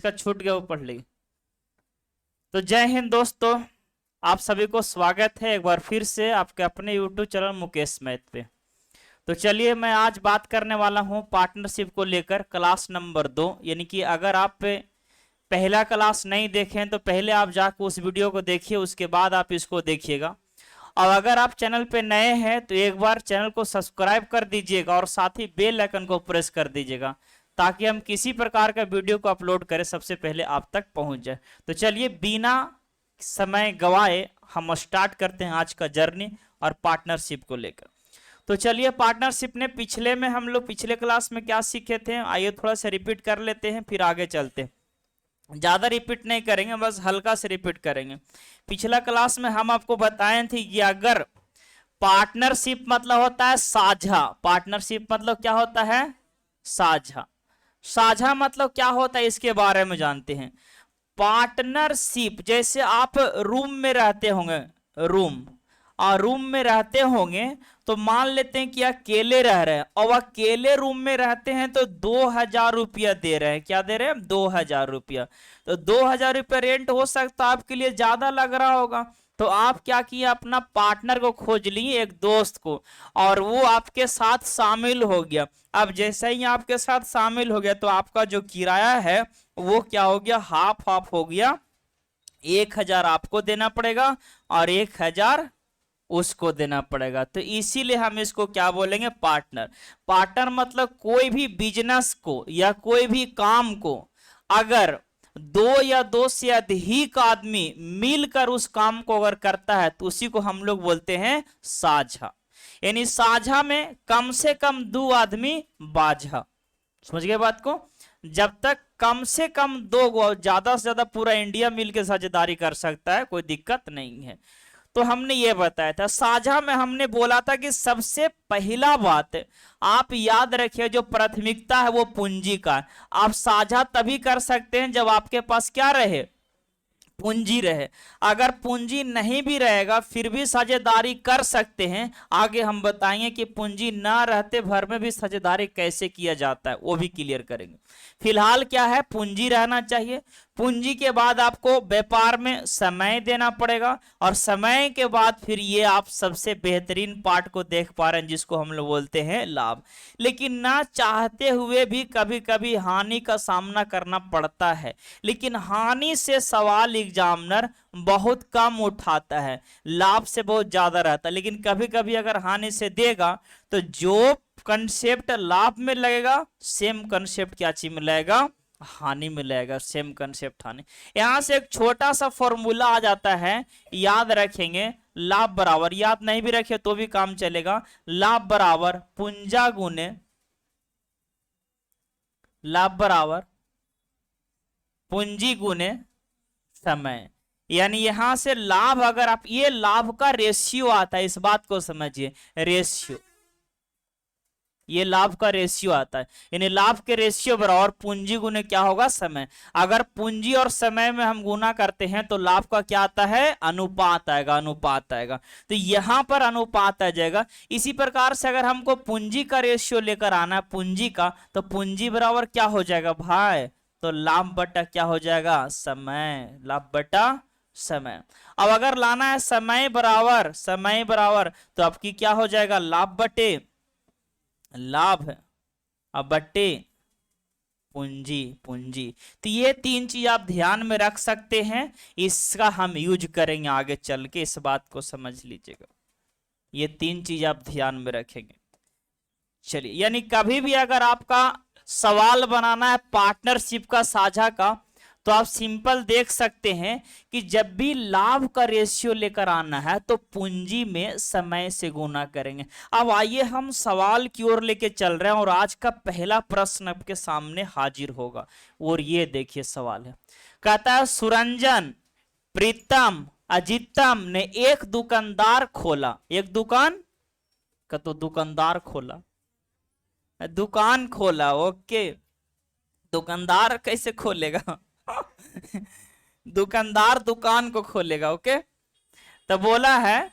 का छूट गया वो पढ़ ली। तो जय हिंद दोस्तों, आप सभी को स्वागत है एक बार फिर से आपके अपने YouTube चैनल मुकेश मैथ पे। तो चलिए मैं आज बात करने वाला हूं पार्टनरशिप को लेकर क्लास नंबर 2। यानी कि अगर आप पहला क्लास नहीं देखें तो पहले आप जाकर उस वीडियो को देखिए, उसके बाद आप इसको देखिएगा। और अगर आप चैनल पे नए हैं तो एक बार चैनल को सब्सक्राइब कर दीजिएगा और साथ ही बेल आइकन को प्रेस कर दीजिएगा ताकि हम किसी प्रकार का वीडियो को अपलोड करें सबसे पहले आप तक पहुंच जाए। तो चलिए बिना समय गवाए हम स्टार्ट करते हैं आज का जर्नी और पार्टनरशिप को लेकर। तो चलिए पार्टनरशिप ने पिछले में हम लोग पिछले क्लास में क्या सीखे थे, आइए थोड़ा सा रिपीट कर लेते हैं फिर आगे चलते हैं। ज्यादा रिपीट नहीं करेंगे, बस हल्का से रिपीट करेंगे। पिछला क्लास में हम आपको बताए थे कि अगर पार्टनरशिप मतलब होता है साझा, पार्टनरशिप मतलब क्या होता है साझा। साझा मतलब क्या होता है इसके बारे में जानते हैं। पार्टनरशिप जैसे आप रूम में रहते होंगे, रूम में रहते होंगे तो मान लेते हैं कि अकेले रह रहे हैं और अकेले रूम में रहते हैं तो 2000 रुपया दे रहे हैं। क्या दे रहे हैं? 2000 रुपया। तो 2000 रुपया रेंट हो सकता है आपके लिए ज्यादा लग रहा होगा, तो आप क्या किए, अपना पार्टनर को खोज लिए, एक दोस्त को, और वो आपके साथ शामिल हो गया। अब जैसे ही आपके साथ शामिल हो गया तो आपका जो किराया है वो क्या हो गया, हाफ हाफ हो गया। 1000 आपको देना पड़ेगा और 1000 उसको देना पड़ेगा। तो इसीलिए हम इसको क्या बोलेंगे, पार्टनर। पार्टनर मतलब कोई भी बिजनेस को या कोई भी काम को अगर दो या दो से अधिक आदमी मिलकर उस काम को अगर करता है तो उसी को हम लोग बोलते हैं साझा। यानी साझा में कम से कम 2 आदमी बाझा। समझ गए बात को? जब तक कम से कम 2, ज्यादा से ज्यादा पूरा इंडिया मिलकर साझेदारी कर सकता है, कोई दिक्कत नहीं है। तो हमने ये बताया था साझा में, हमने बोला था कि सबसे पहला बात आप याद रखिए, जो प्राथमिकता है वो पूंजी का। आप साझा तभी कर सकते हैं जब आपके पास क्या रहे, पूंजी रहे। अगर पूंजी नहीं भी रहेगा फिर भी साझेदारी कर सकते हैं। आगे हम बताएंगे कि पूंजी ना रहते भर में भी साझेदारी कैसे किया जाता है, वो भी क्लियर करेंगे। फिलहाल क्या है, पूंजी रहना चाहिए। पूंजी के बाद आपको व्यापार में समय देना पड़ेगा और समय के बाद फिर ये आप सबसे बेहतरीन पार्ट को देख पा रहे हैं जिसको हम लोग बोलते हैं लाभ। लेकिन ना चाहते हुए भी कभी कभी हानि का सामना करना पड़ता है, लेकिन हानि से सवाल एग्जामिनर बहुत कम उठाता है, लाभ से बहुत ज्यादा रहता है। लेकिन कभी कभी अगर हानि से देगा तो जो कंसेप्ट लाभ में लगेगा सेम कंसेप्ट क्या चीज में लगेगा, हानि में लगेगा। सेम कंसेप्ट हानि। यहां से एक छोटा सा फॉर्मूला आ जाता है, याद रखेंगे। लाभ बराबर, याद नहीं भी रखे तो भी काम चलेगा। लाभ बराबर पूंजा गुने, लाभ बराबर पूंजी गुने समय। यानी यहां से लाभ, अगर आप, ये लाभ का रेशियो आता है, इस बात को समझिए, रेशियो, ये लाभ का रेशियो आता है। यानी लाभ के रेशियो बराबर पूंजी गुने क्या होगा, समय। अगर पूंजी और समय में हम गुना करते हैं तो लाभ का क्या आता है, अनुपात आएगा, अनुपात आएगा। तो यहां पर अनुपात आ जाएगा। इसी प्रकार से अगर हमको पूंजी का रेशियो लेकर आना है, पूंजी का, तो पूंजी बराबर क्या हो जाएगा भाई, तो लाभ बटा क्या हो जाएगा, समय। लाभ बटा समय। अब अगर लाना है समय बराबर, समय बराबर, तो आपकी क्या हो जाएगा, लाभ बटे लाभ है, अब बट्टे पूंजी, पूंजी। तो ये 3 चीज आप ध्यान में रख सकते हैं, इसका हम यूज करेंगे आगे चल के, इस बात को समझ लीजिएगा। ये 3 चीज आप ध्यान में रखेंगे। चलिए, यानी कभी भी अगर आपका सवाल बनाना है पार्टनरशिप का, साझा का, तो आप सिंपल देख सकते हैं कि जब भी लाभ का रेशियो लेकर आना है तो पूंजी में समय से गुना करेंगे। अब आइए हम सवाल की ओर लेके चल रहे हैं और आज का पहला प्रश्न आपके सामने हाजिर होगा। और ये देखिए सवाल है, कहता है सुरंजन, प्रीतम, अजितम ने एक दुकानदार खोला। एक दुकान का, तो दुकानदार खोला, दुकान खोला। ओके, दुकानदार कैसे खोलेगा दुकानदार दुकान को खोलेगा। ओके, तो बोला है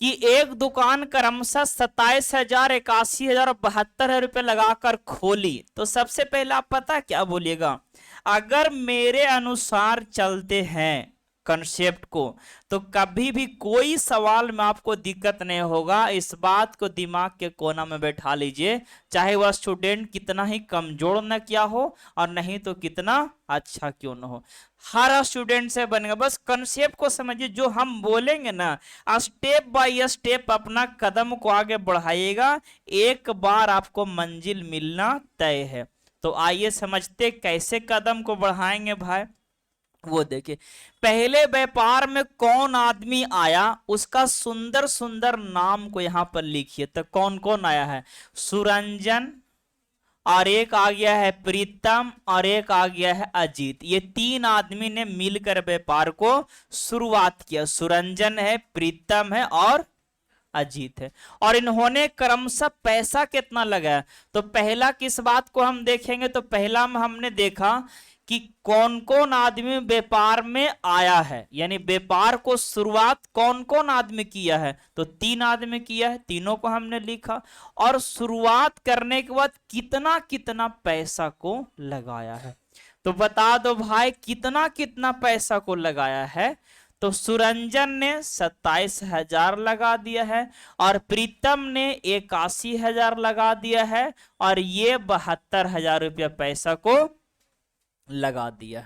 कि एक दुकान क्रमशः 27,000, 81,000 और 72,000 रुपए लगाकर खोली। तो सबसे पहले आप पता क्या बोलिएगा, अगर मेरे अनुसार चलते हैं कंसेप्ट को, तो कभी भी कोई सवाल में आपको दिक्कत नहीं होगा। इस बात को दिमाग के कोना में बैठा लीजिए, चाहे वह स्टूडेंट कितना ही कमजोर न क्या हो और नहीं तो कितना अच्छा क्यों न हो, हर स्टूडेंट से बनेगा। बस कंसेप्ट को समझिए, जो हम बोलेंगे ना, स्टेप बाय स्टेप अपना कदम को आगे बढ़ाइएगा, एक बार आपको मंजिल मिलना तय है। तो आइए समझते कैसे कदम को बढ़ाएंगे भाई। वो देखिए, पहले व्यापार में कौन आदमी आया, उसका सुंदर सुंदर नाम को यहां पर लिखिए। तो कौन कौन आया है? सुरंजन, और एक आ गया है प्रीतम, और एक आ गया है अजीत। ये तीन आदमी ने मिलकर व्यापार को शुरुआत किया। सुरंजन है, प्रीतम है और अजीत है। और इन्होंने क्रमशः पैसा कितना लगाया, तो पहला किस बात को हम देखेंगे, तो पहला में हमने देखा कि कौन कौन आदमी व्यापार में आया है, यानी व्यापार को शुरुआत कौन कौन आदमी किया है, तो तीन आदमी किया है, तीनों को हमने लिखा। और शुरुआत करने के बाद कितना कितना पैसा को लगाया है, तो बता दो भाई कितना कितना पैसा को लगाया है। तो सुरंजन ने 27,000 लगा दिया है, और प्रीतम ने 81,000 लगा दिया है, और ये 72,000 रुपया पैसा को लगा दिया।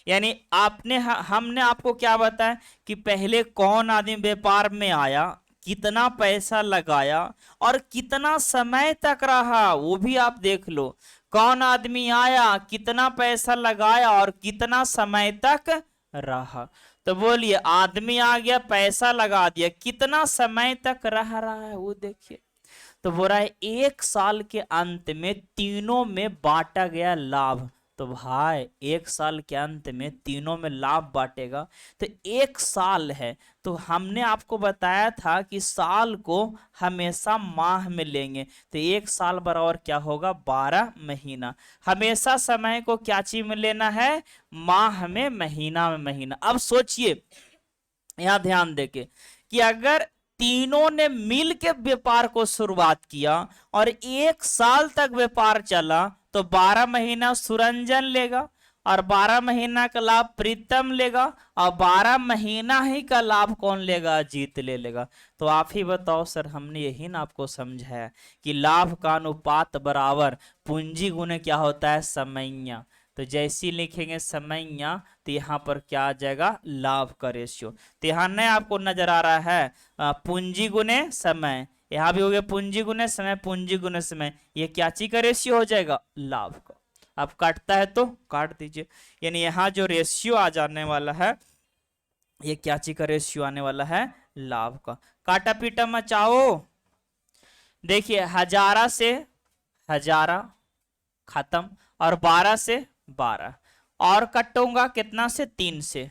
यानी हमने आपको क्या बताया कि पहले कौन आदमी व्यापार में आया, कितना पैसा लगाया और कितना समय तक रहा, वो भी आप देख लो। कौन आदमी आया, कितना पैसा लगाया और कितना समय तक रहा। तो बोलिए, आदमी आ गया, पैसा लगा दिया, कितना समय तक रह रहा है वो देखिए। तो बोल रहा है 1 साल के अंत में तीनों में बांटा गया लाभ। तो भाई 1 साल के अंत में तीनों में लाभ बांटेगा, तो 1 साल है। तो हमने आपको बताया था कि साल को हमेशा माह में लेंगे, तो 1 साल बराबर क्या होगा, 12 महीना। हमेशा समय को क्या चीज में लेना है, माह में, महीना में महीना। अब सोचिए, यहां ध्यान देके कि अगर तीनों ने मिल के व्यापार को शुरुआत किया और 1 साल तक व्यापार चला, तो 12 महीना सुरंजन लेगा और 12 महीना का लाभ प्रीतम लेगा, और 12 महीना ही का लाभ कौन लेगा, अजीत ले लेगा। तो आप ही बताओ सर, हमने यही ना आपको समझाया कि लाभ का अनुपात बराबर पूंजी गुने क्या होता है, समैया। तो जैसी लिखेंगे समैया, तो यहाँ पर क्या आ जाएगा, लाभ का रेशियो। तो यहाँ नहीं आपको नजर आ रहा है पूंजी गुने समय, यहाँ भी हो गया पूंजी गुने समय, पूंजी गुने समय, ये क्या चीज का रेशियो हो जाएगा, लाभ का। अब काटता है तो काट दीजिए, यानी यहाँ जो रेशियो आ जाने वाला है, ये क्या चीज का रेशियो आने वाला है, लाभ का। काटा पीटा मचाओ। देखिए, 1000 से 1000 खत्म, और 12 से 12, और कटूंगा कितना से, 3 से,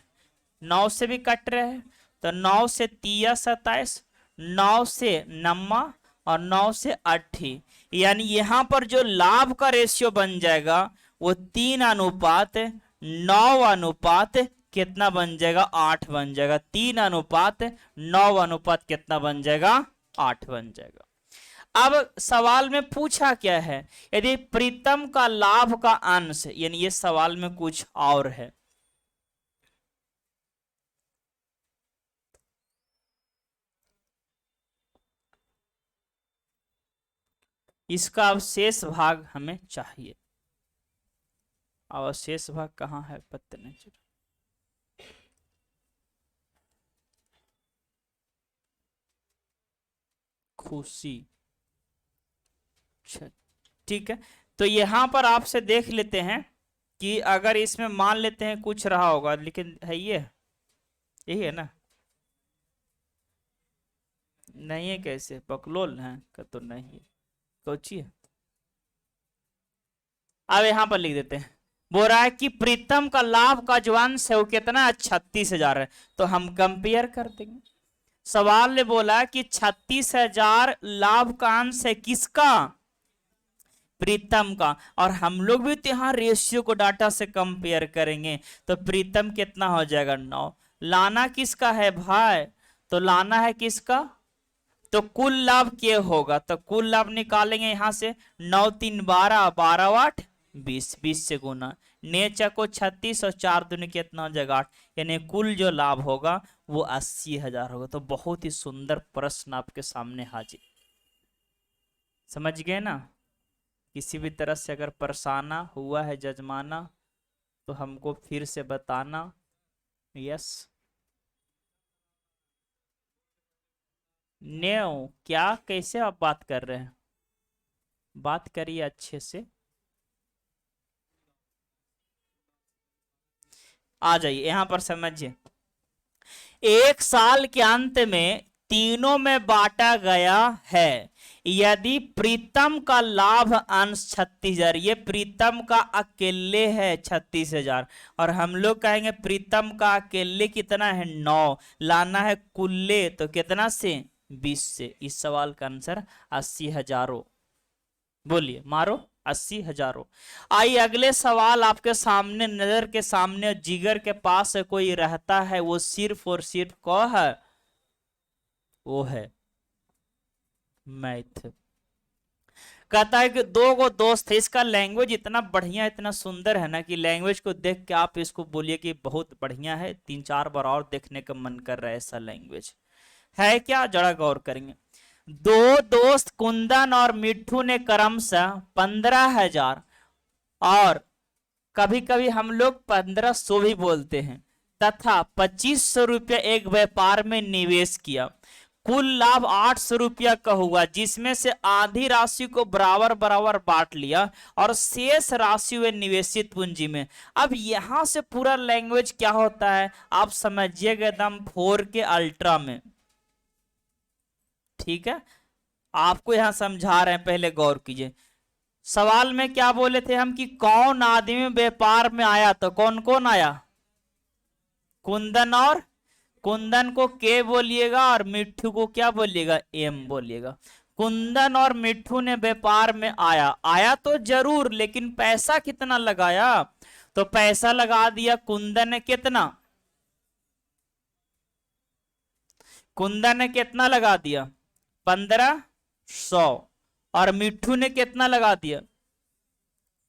9 से भी कट रहे हैं, तो 9 से 3 27, 9 से 9 और 9 से 8, यानी यहां पर जो लाभ का रेशियो बन जाएगा वो 3 अनुपात 9 अनुपात कितना बन जाएगा, 8 बन जाएगा। 3 अनुपात 9 अनुपात कितना बन जाएगा, 8 बन जाएगा। अब सवाल में पूछा क्या है, यदि प्रीतम का लाभ का अंश, यानी ये सवाल में कुछ और है। इसका अवशेष भाग हमें चाहिए। अवशेष भाग कहाँ है, पता नहीं चल। खुशी, ठीक है। तो यहां पर आपसे देख लेते हैं कि अगर इसमें मान लेते हैं कुछ रहा होगा, लेकिन है ये, यही है ना, नहीं है, कैसे बकलोल है का, तो नहीं है, कोची है। अब यहां पर लिख देते हैं, बोल रहा है कि प्रीतम का लाभ का जो अंश है वो कितना है, 36,000 है। तो हम कंपेयर कर देंगे। सवाल ने बोला कि 36,000 लाभ का अंश है किसका, प्रीतम का, और हम लोग भी तो यहाँ रेशियो को डाटा से कंपेयर करेंगे। तो प्रीतम कितना हो जाएगा, 9। लाना किसका है भाई, तो लाना है किसका, तो कुल लाभ क्या होगा, तो कुल लाभ निकालेंगे यहां से, 9 3 12, 12 8 20, 20 से गुना, ने चको 36 और 4 दूनी कितना हो जाएगा 8, यानी कुल जो लाभ होगा वो 80,000 होगा। तो बहुत ही सुंदर प्रश्न आपके सामने हाजिर। समझ गए ना? किसी भी तरह से अगर परेशाना हुआ है जजमाना तो हमको फिर से बताना। यस न्यो क्या, कैसे आप बात कर रहे हैं? बात करिए अच्छे से। आ जाइए यहां पर समझिए। एक साल के अंत में तीनों में बांटा गया है। यदि प्रीतम का लाभ अंश 36,000, ये प्रीतम का अकेले है 36,000, और हम लोग कहेंगे प्रीतम का अकेले कितना है 9, लाना है कुल्ले तो कितना से 20 से। इस सवाल का आंसर 80,000। बोलिए मारो 80,000। आइए अगले सवाल आपके सामने, नजर के सामने जिगर के पास कोई रहता है, वो सिर्फ और सिर्फ कौन है? वो है मैथ। कहता है कि दो गो दोस्त है, इसका लैंग्वेज इतना बढ़िया इतना सुंदर है ना कि लैंग्वेज को देख के आप इसको बोलिए कि बहुत बढ़िया है, 3-4 बार और देखने का मन कर रहा है। ऐसा लैंग्वेज है क्या, जरा गौर करेंगे। दो दोस्त कुंदन और मिट्ठू ने क्रमशः 15,000 और कभी कभी हम लोग 1500 भी बोलते हैं तथा 2500 रुपया एक व्यापार में निवेश किया। कुल लाभ 800 रुपया का हुआ, जिसमें से आधी राशि को बराबर बराबर बांट लिया और शेष राशि वे निवेशित पूंजी में। अब यहां से पूरा लैंग्वेज क्या होता है आप समझिएगा, एकदम 4 के अल्ट्रा में। ठीक है, आपको यहां समझा रहे हैं, पहले गौर कीजिए। सवाल में क्या बोले थे हम कि कौन आदमी व्यापार में आया, तो कौन कौन आया? कुंदन, और कुंदन को के बोलिएगा और मिट्ठू को क्या बोलिएगा? एम बोलिएगा। कुंदन और मिट्ठू ने व्यापार में आया, आया तो जरूर, लेकिन पैसा कितना लगाया? तो पैसा लगा दिया कुंदन ने कितना? कुंदन ने कितना लगा दिया? 1500। और मिट्ठू ने कितना लगा दिया?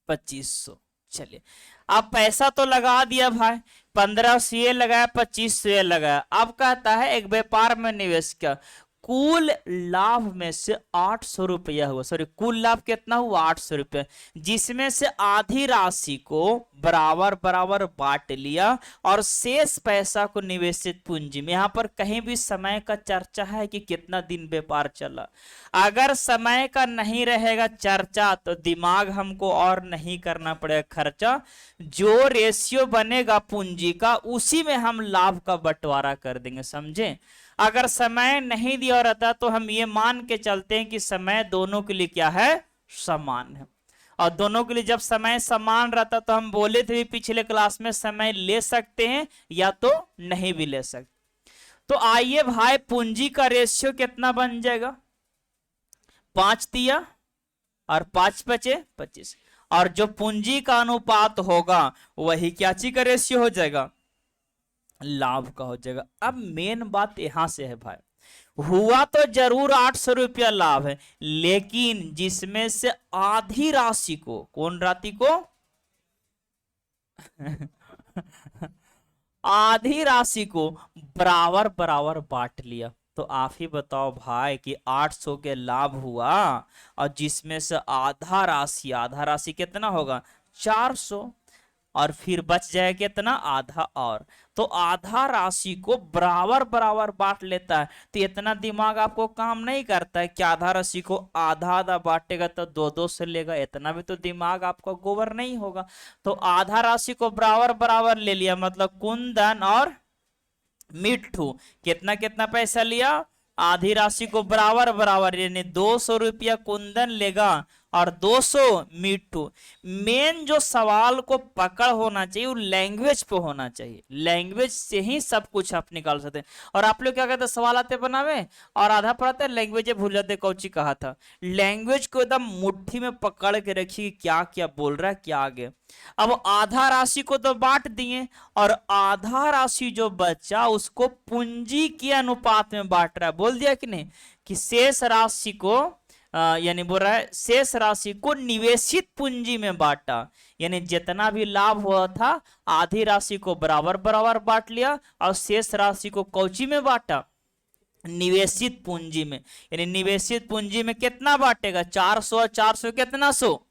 2500। चलिए अब पैसा तो लगा दिया भाई, 1500 ये लगाया, 2500 ये लगाया। अब कहता है एक व्यापार में निवेश किया, कुल लाभ में से 800 रुपया हुआ, सॉरी कुल लाभ कितना हुआ? 800 रुपया, जिसमें से आधी राशि को बराबर बराबर बांट लिया और शेष पैसा को निवेशित पूंजी में। यहां पर कहीं भी समय का चर्चा है कि कितना दिन व्यापार चला? अगर समय का नहीं रहेगा चर्चा तो दिमाग हमको और नहीं करना पड़ेगा खर्चा। जो रेशियो बनेगा पूंजी का उसी में हम लाभ का बंटवारा कर देंगे, समझे? अगर समय नहीं दिया रहता तो हम ये मान के चलते हैं कि समय दोनों के लिए क्या है? समान है। और दोनों के लिए जब समय समान रहता तो हम बोले थे पिछले क्लास में समय ले सकते हैं या तो नहीं भी ले सकते। तो आइए भाई पूंजी का रेशियो कितना बन जाएगा? 5 दिया और 5 बचे 25, और जो पूंजी का अनुपात होगा वही क्या चीज का रेशियो हो जाएगा? लाभ का हो जाएगा। अब मेन बात यहां से है भाई, हुआ तो जरूर 800 रुपया लाभ है, लेकिन जिसमें से आधी राशि को, कौन राशि को? आधी राशि को बराबर बराबर बांट लिया। तो आप ही बताओ भाई कि 800 के लाभ हुआ और जिसमें से आधा राशि कितना होगा? 400, और फिर बच जाए कितना? आधा। और तो आधा राशि को बराबर बराबर बांट लेता है। तो इतना दिमाग आपको काम नहीं करता है कि आधा राशि को आधा आधा बांटेगा तो 2-2 से लेगा, इतना भी तो दिमाग आपका गोबर नहीं होगा। तो आधा राशि को बराबर बराबर ले लिया, मतलब कुंदन और मिट्ठू कितना कितना पैसा लिया? आधी राशि को बराबर बराबर, यानी 200 रुपया कुंदन लेगा और 200 मिट्ठू। मेन जो सवाल को पकड़ होना चाहिए वो लैंग्वेज पे होना चाहिए, लैंग्वेज से ही सब कुछ आप निकाल सकते हैं। और आप लोग क्या कहते हैं, सवाल आते बनावे और आधा पढ़ाते लैंग्वेज भूल जाते। कौची कहा था, लैंग्वेज को एकदम मुट्ठी में पकड़ के रखिए, क्या क्या बोल रहा है क्या आगे। अब आधा राशि को तो बांट दिए और आधा राशि जो बचा उसको पूंजी के अनुपात में बांट रहा है। बोल दिया कि नहीं कि शेष राशि को यानी बोल रहा है शेष राशि को निवेशित पूंजी में बांटा, यानी जितना भी लाभ हुआ था आधी राशि को बराबर बराबर बांट लिया और शेष राशि को कौची में बांटा, निवेशित पूंजी में। यानी निवेशित पूंजी में कितना बांटेगा, 400 और 400 कितना 100,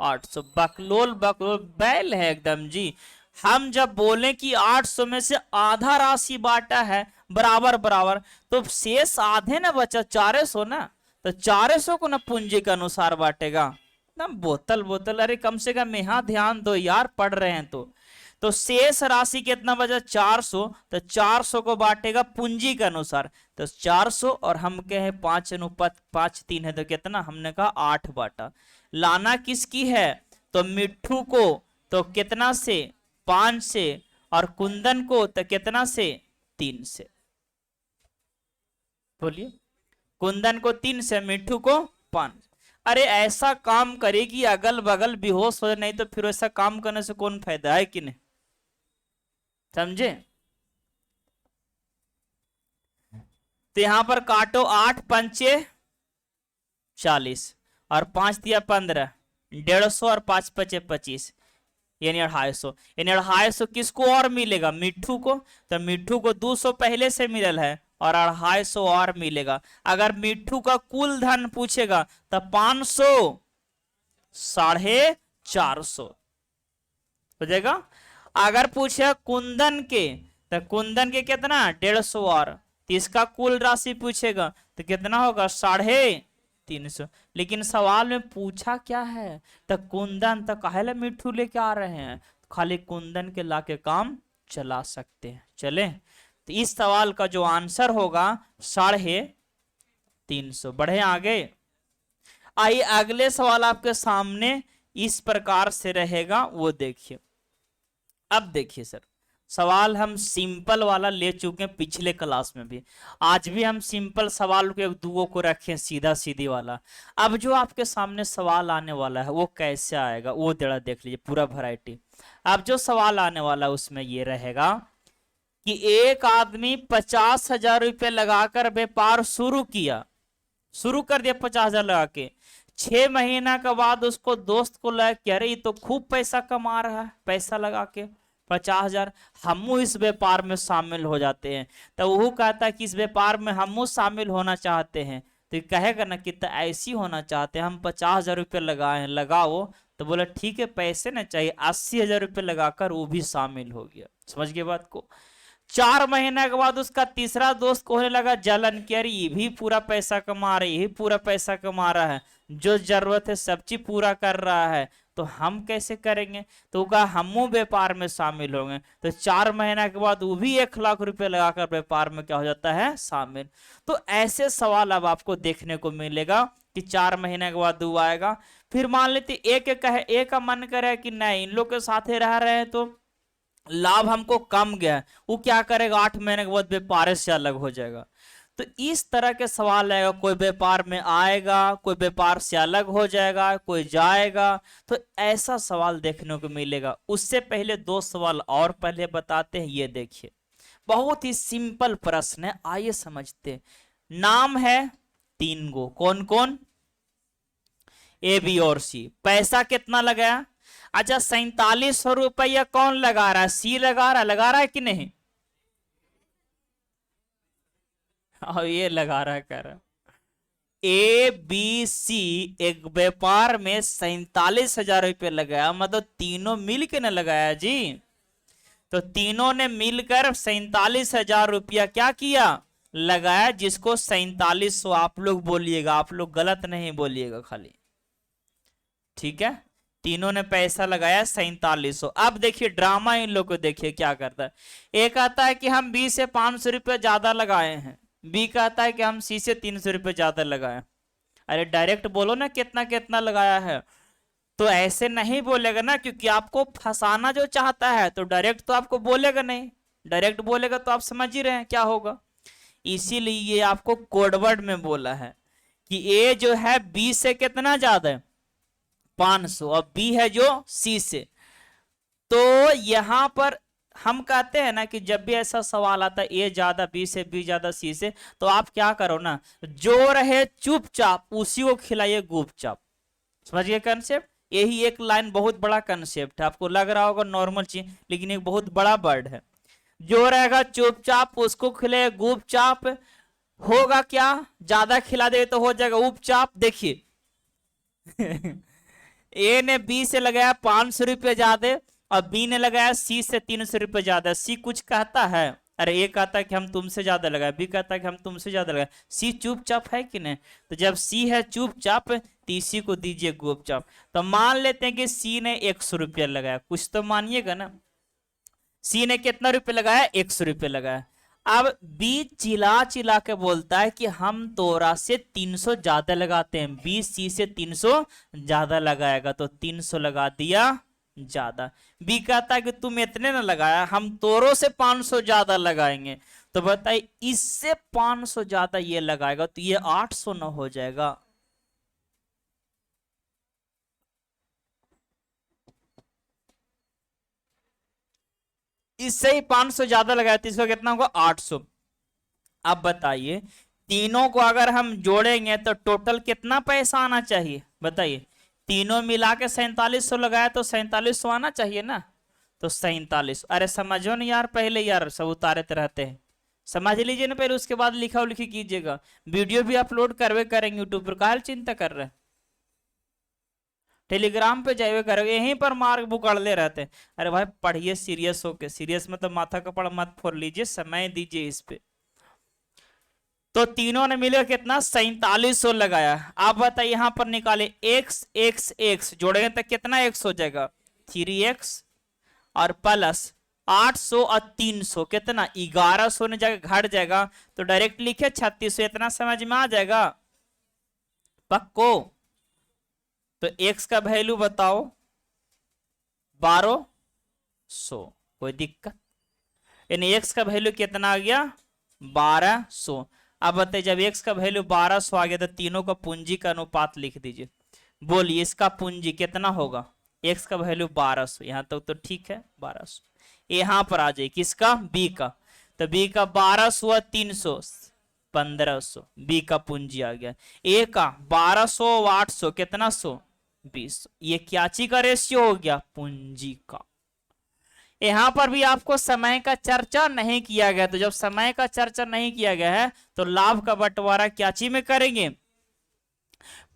800। बकलोल बकलोल बैल है एकदम जी। हम जब बोले कि 800 में से आधा राशि बांटा है बराबर बराबर, तो शेष आधे ना बचा 400 ना, तो 400 को ना पूंजी के अनुसार बांटेगा। एकदम बोतल बोतल, अरे कम से कम यहाँ ध्यान दो यार, पढ़ रहे हैं तो शेष राशि कितना बचा 400, तो 400 को बांटेगा पूंजी के अनुसार। तो 400 और हम कहे 5:5 है, तो कितना हमने कहा 8 बांटा। लाना किसकी है, तो मिट्ठू को तो कितना से 5 से, और कुंदन को तो कितना से 3 से। बोलिए, कुंदन को 3 से, मिट्ठू को 5। अरे ऐसा काम करे कि अगल बगल बेहोश हो जाए, नहीं तो फिर ऐसा काम करने से कौन फायदा है कि नहीं, समझे। तो यहां पर काटो, 8 पंचे 40 और 5 दिया 15, 150 और 5 पचे 25, यानी 250। यानी 250 किसको और मिलेगा, मिट्ठू को। तो मिट्ठू को 200 पहले से मिलल है और 250 और मिलेगा। अगर मिट्ठू का कुल धन पूछेगा तो 500 450 हो जाएगा। अगर पूछे कुंदन के, तो कुंदन के कितना 150 और, तो इसका कुल राशि पूछेगा तो कितना होगा 350। लेकिन सवाल में पूछा क्या है, तो कुंदन तो काहे मिट्ठू लेके आ रहे हैं, खाली कुंदन के लाके काम चला सकते हैं। चले, तो इस सवाल का जो आंसर होगा 350। बढ़े आगे, आइए अगले सवाल आपके सामने इस प्रकार से रहेगा, वो देखिए। अब देखिए सर, सवाल हम सिंपल वाला ले चुके हैं पिछले क्लास में भी, आज भी हम सिंपल सवाल को एक दुगो को रखें सीधा सीधी वाला। अब जो आपके सामने सवाल आने वाला है वो कैसे आएगा, वो जरा देख लीजिए पूरा वैरायटी। अब जो सवाल आने वाला है उसमें ये रहेगा कि एक आदमी 50,000 रुपये लगाकर व्यापार शुरू कर दिया 50,000 लगा के। 6 महीना के बाद उसको दोस्त को लगा कि अरे ये तो खूब पैसा कमा रहा है, पैसा लगा के 50,000, हमू इस व्यापार में शामिल हो जाते हैं। तो वो कहता है कि इस व्यापार में हमू शामिल होना चाहते हैं। तो ये कहेगा ना कि तो ऐसी होना चाहते हैं, हम 50,000 रुपये लगाए हैं, लगाओ। तो बोला ठीक है, पैसे ना चाहिए, 80,000 रुपये लगाकर वो भी शामिल हो गया। समझ गए बात को। 4 महीने के बाद उसका तीसरा दोस्त को होने लगा जलन कि अरे ये भी पूरा पैसा कमा रहा है, ये भी पूरा पैसा कमा रहा है, जो जरूरत है सब चीज पूरा कर रहा है, तो हम कैसे करेंगे। तो कहा हमू व्यापार में शामिल होंगे। तो 4 महीना के बाद वो भी 1 लाख रुपए लगाकर व्यापार में क्या हो जाता है, शामिल। तो ऐसे सवाल अब आपको देखने को मिलेगा कि 4 महीने के बाद वो आएगा। फिर मान लेते एक का मन करे कि नहीं इन लोग के साथ रह रहे हैं तो लाभ हमको कम गया, वो क्या करेगा 8 महीने के बाद व्यापार से अलग हो जाएगा। तो इस तरह के सवाल आएगा, कोई व्यापार में आएगा, कोई व्यापार से अलग हो जाएगा, कोई जाएगा। तो ऐसा सवाल देखने को मिलेगा। उससे पहले 2 सवाल और पहले बताते हैं, ये देखिए बहुत ही सिंपल प्रश्न है, आइए समझते हैं। नाम है 3 गो, कौन कौन, ए बी और सी। पैसा कितना लगाया, अच्छा 4700 रुपया कौन लगा रहा है, सी लगा रहा है कि नहीं, और ये लगा रहा है, कह रहा ए बी सी एक व्यापार में 47,000 रुपये लगाया, मतलब तीनों मिल के ना लगाया जी। तो तीनों ने मिलकर 47,000 रुपया क्या किया, लगाया, जिसको 4700 आप लोग बोलिएगा, आप लोग गलत नहीं बोलिएगा खाली, ठीक है। तीनों ने पैसा लगाया 4700। अब देखिए ड्रामा इन लोग को देखिए क्या करता है। एक आता है कि हम बी से 500 रुपये ज्यादा लगाए हैं, बी कहता है कि हम सी से 300 रुपये ज्यादा लगाए। अरे डायरेक्ट बोलो ना कितना कितना लगाया है, तो ऐसे नहीं बोलेगा ना, क्योंकि आपको फंसाना जो चाहता है तो डायरेक्ट तो आपको बोलेगा नहीं, डायरेक्ट बोलेगा तो आप समझ ही रहे हैं क्या होगा। इसीलिए ये आपको कोडवर्ड में बोला है कि ए जो है बी से कितना ज्यादा है 500, और बी है जो सी से। तो यहां पर हम कहते हैं ना कि जब भी ऐसा सवाल आता है ए ज्यादा बी से, बी ज्यादा सी से, तो आप क्या करो ना, जो रहे चुपचाप उसी को खिलाइए गुपचाप। समझिए कंसेप्ट, यही एक लाइन बहुत बड़ा कंसेप्ट है। आपको लग रहा होगा नॉर्मल चीज, लेकिन एक बहुत बड़ा वर्ड है। जो रहेगा चुपचाप उसको खिलाइए गुपचाप। होगा क्या, ज्यादा खिला दे तो हो जाएगा उपचाप। देखिए ए ने बी से लगाया 500 रुपये ज्यादा, और बी ने लगाया सी से 300 रुपये ज्यादा। सी कुछ कहता है, अरे ए कहता है कि हम तुमसे ज्यादा लगाए, बी कहता है कि हम तुमसे ज्यादा लगाए, सी चुपचाप है कि नहीं? तो जब सी है चुपचाप, तीसी को दीजिए गुपचाप। तो मान लेते हैं कि सी ने 100 रुपया लगाया, कुछ तो मानिएगा ना। सी ने कितना रुपये लगाया? 100 रुपये लगाया। अब बी चिल्ला चिल्ला के बोलता है कि हम तोरा से 300 ज्यादा लगाते हैं। बी सी से 300 ज्यादा लगाएगा, तो 300 लगा दिया ज्यादा। बी कहता है कि तुम इतने ना लगाया, हम तोरों से 500 ज्यादा लगाएंगे। तो बताइए, इससे 500 ज्यादा ये लगाएगा तो ये 800 न हो जाएगा? इससे ही 500 ज्यादा लगाया तो इसका कितना होगा? 800। अब बताइए, तीनों को अगर हम जोड़ेंगे तो टोटल कितना पैसा आना चाहिए? बताइए, तीनों मिला के 4700 लगाया तो 4700 आना चाहिए ना। तो 47, अरे समझो ना यार, पहले यार सब उतारते रहते हैं, समझ लीजिए ना पहले, उसके बाद लिखा लिखी कीजिएगा। वीडियो भी अपलोड करवे करेंगे यूट्यूब पर, काहे चिंता कर रहे हैं? टेलीग्राम पे जाइए करोगे, यहीं पर मार्क बुकड़ले रहते हैं। अरे भाई पढ़िए सीरियस होके, सीरियस मतलब माथा कपड़ मत फोड़ लीजिए, समय दीजिए इस पे। तो तीनों ने मिलकर कितना? 4700 लगाया। आप बताइए यहां पर निकाले, x x x जोड़ेंगे तो कितना x हो जाएगा? 3x और प्लस 800 और 300 कितना? 1100 ने जगह घट जाएगा, तो डायरेक्ट लिखे 3600। इतना समझ में आ जाएगा पक्को? तो x का वैल्यू बताओ 1200, कोई दिक्कत? यानी x का वैल्यू कितना आ गया? 1200। अब बताइए, जब x का वैल्यू 1200 आ गया तो तीनों का पूंजी का अनुपात लिख दीजिए। बोलिए इसका पूंजी कितना होगा? x का वैल्यू 1200, यहां तक तो ठीक है 1200। यहां पर आ जाए किसका? b का। तो b का 1200 300 1500, b का पूंजी आ गया। a का 1200 800 कितना? 100 ये क्या चीज का रेशियो हो गया? पूंजी का। यहां पर भी आपको समय का चर्चा नहीं किया गया, तो जब समय का चर्चा नहीं किया गया है तो लाभ का बंटवारा क्या चीज में करेंगे?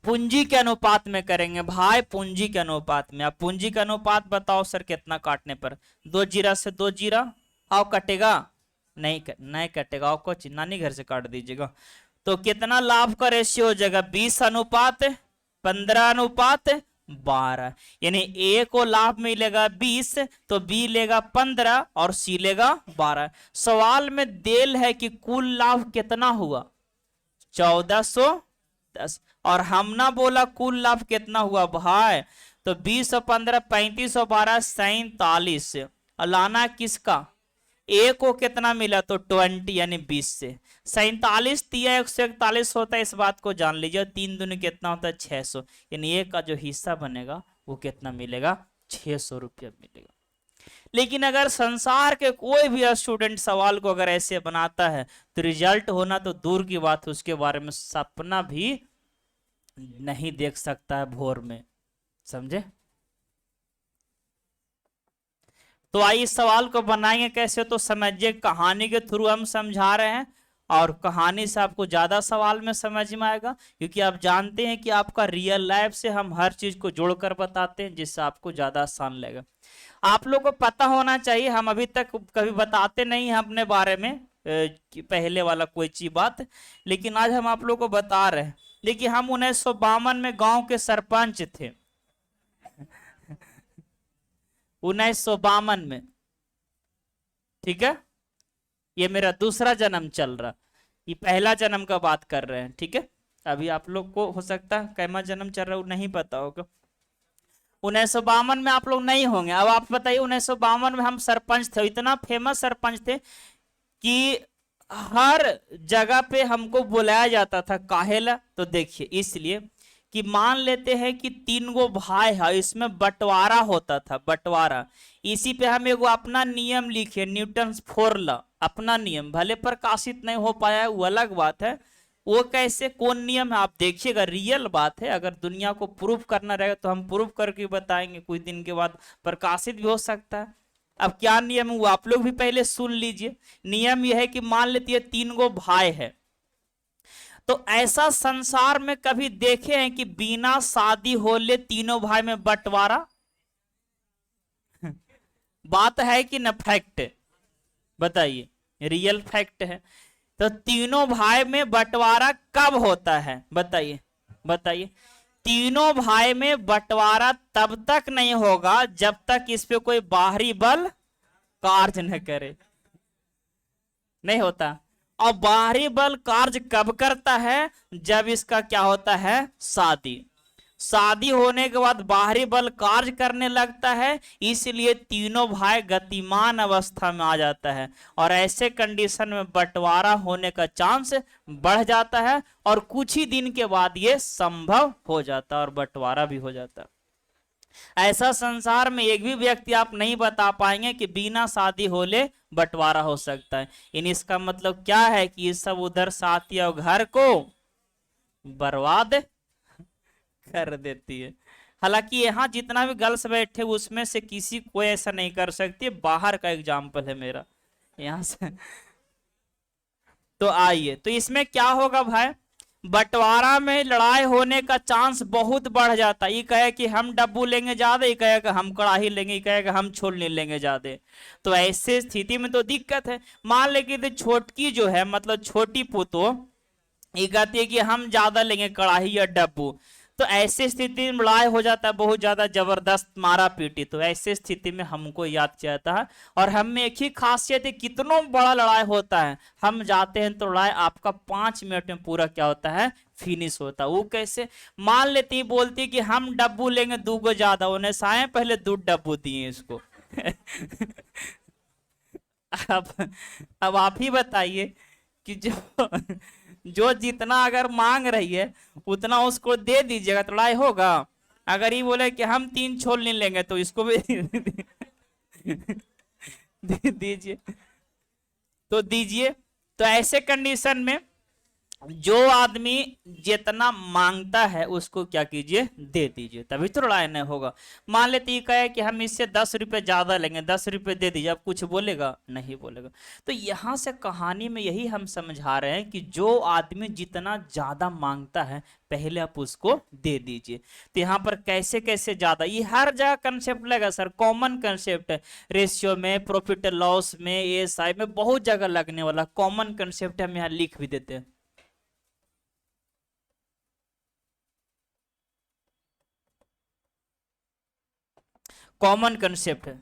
पूंजी के अनुपात में करेंगे भाई, पूंजी के अनुपात में। आप पूंजी का अनुपात बताओ सर कितना काटने पर? 2 जीरा से 2 जीरा आओ कटेगा? नहीं कटेगा, आपको नानी घर से काट दीजिएगा। तो कितना लाभ का रेशियो हो जाएगा? 20 अनुपात 15 अनुपात 12। यानी ए को लाभ मिलेगा 20, तो बी लेगा 15 और सी लेगा 12। सवाल में देल है कि कुल लाभ कितना हुआ? 1410। और हम ना बोला कुल लाभ कितना हुआ भाई? तो 20 और 15 35 और 12 47। लाना किसका? ए को कितना मिला? तो 20 यानी 20 से 47 दिया 141 होता है, इस बात को जान लीजिए। 3 दूनी कितना होता है? 600। यानी ए का जो हिस्सा बनेगा वो कितना मिलेगा? 600 रुपया मिलेगा। लेकिन अगर संसार के कोई भी स्टूडेंट सवाल को अगर ऐसे बनाता है तो रिजल्ट होना तो दूर की बात है, उसके बारे में सपना भी नहीं देख सकता है भोर में। समझे? तो आइए इस सवाल को बनाएंगे कैसे, तो समझिए कहानी के थ्रू हम समझा रहे हैं, और कहानी से आपको ज्यादा सवाल में समझ में आएगा, क्योंकि आप जानते हैं कि आपका रियल लाइफ से हम हर चीज को जोड़कर बताते हैं, जिससे आपको ज्यादा आसान लगेगा। आप लोग को पता होना चाहिए, हम अभी तक कभी बताते नहीं हैं अपने बारे में कि पहले वाला कोई चीज बात, लेकिन आज हम आप लोग को बता रहे हैं। देखिए, हम 1952 में गांव के सरपंच थे। 1952 में, ठीक है? ये मेरा दूसरा जन्म चल रहा, ये पहला जन्म का बात कर रहे हैं, ठीक है? अभी आप लोग को हो सकता है कैमा जन्म चल रहा है नहीं पता होगा। 1952 में आप लोग नहीं होंगे। अब आप बताइए, 1952 में हम सरपंच थे, इतना फेमस सरपंच थे कि हर जगह पे हमको बुलाया जाता था। काहेला? तो देखिए इसलिए कि मान लेते हैं कि 3 गो भाई है, इसमें बंटवारा होता था, बंटवारा। इसी पे हम एगो अपना नियम लिखे, न्यूटन्स फोर लॉ, अपना नियम, भले प्रकाशित नहीं हो पाया है, वो अलग बात है। वो कैसे, कौन नियम है, आप देखिएगा, रियल बात है। अगर दुनिया को प्रूफ करना रहेगा तो हम प्रूफ करके बताएंगे, कुछ दिन के बाद प्रकाशित भी हो सकता है। अब क्या नियम है वो आप लोग भी पहले सुन लीजिए। नियम यह है कि मान लेती है 3 गो भाई है, तो ऐसा संसार में कभी देखे हैं कि बिना शादी होले तीनों भाई में बंटवारा? बात है कि न, फैक्ट बताइए, रियल फैक्ट है। तो तीनों भाई में बंटवारा कब होता है बताइए, बताइए। तीनों भाई में बंटवारा तब तक नहीं होगा जब तक इस पे कोई बाहरी बल कार्य न करे, नहीं होता। और बाहरी बल कार्य कब करता है? जब इसका क्या होता है, शादी। शादी होने के बाद बाहरी बल कार्य करने लगता है, इसलिए तीनों भाई गतिमान अवस्था में आ जाता है, और ऐसे कंडीशन में बंटवारा होने का चांस बढ़ जाता है, और कुछ ही दिन के बाद ये संभव हो जाता है और बंटवारा भी हो जाता है। ऐसा संसार में एक भी व्यक्ति आप नहीं बता पाएंगे कि बिना शादी होले बंटवारा हो सकता है। इन इसका मतलब क्या है कि ये सब उधर साथी और घर को बर्बाद कर देती है। हालांकि यहाँ जितना भी गर्ल्स बैठे उसमें से किसी कोई ऐसा नहीं कर सकती, बाहर का एग्जाम्पल है मेरा यहाँ से। तो आइए, तो इसमें क्या होगा भाई, बंटवारा में लड़ाई होने का चांस बहुत बढ़ जाता है। ये कहे कि हम डब्बू लेंगे ज्यादा, ये कहे कि हम कड़ाही लेंगे, ये कहे कि हम छोलनी लेंगे ज्यादा। तो ऐसे स्थिति में तो दिक्कत है। मान लेंगे तो छोटकी जो है, मतलब छोटी पुतो, ये कहती है कि हम ज्यादा लेंगे कड़ाही या डब्बू। तो ऐसी स्थिति में लड़ाई हो जाता है, बहुत ज्यादा जबरदस्त मारा पीटी। तो ऐसी स्थिति में हमको याद जाता है, और हम में एक ही खासियत है, कितनों बड़ा लड़ाई होता है, हम जाते हैं तो लड़ाई आपका 5 मिनट में पूरा क्या होता है, फिनिश होता है। वो कैसे, मान लेती बोलती कि हम डब्बू लेंगे 2 गो ज्यादा, उन्हें साए पहले 2 डब्बू दिए इसको। अब आप ही बताइए कि जो जितना अगर मांग रही है उतना उसको दे दीजिएगा तो लड़ाई होगा। अगर ये बोले कि हम 3 छोल नहीं लेंगे तो इसको भी दीजिए, तो दीजिए। तो ऐसे कंडीशन में जो आदमी जितना मांगता है उसको क्या कीजिए, दे दीजिए, तभी तो लड़ाई नहीं होगा। मान लेते ये कहे कि हम इससे 10 रुपए ज्यादा लेंगे, 10 रुपए दे दीजिए, अब कुछ बोलेगा नहीं बोलेगा। तो यहां से कहानी में यही हम समझा रहे हैं कि जो आदमी जितना ज्यादा मांगता है पहले आप उसको दे दीजिए। तो यहाँ पर कैसे कैसे ज्यादा, ये हर जगह कंसेप्ट लगा सर, कॉमन कंसेप्ट है, रेशियो में, प्रॉफिट लॉस में, एएसआई में, बहुत जगह लगने वाला कॉमन कंसेप्ट हम यहाँ लिख भी देते हैं। कॉमन कंसेप्ट है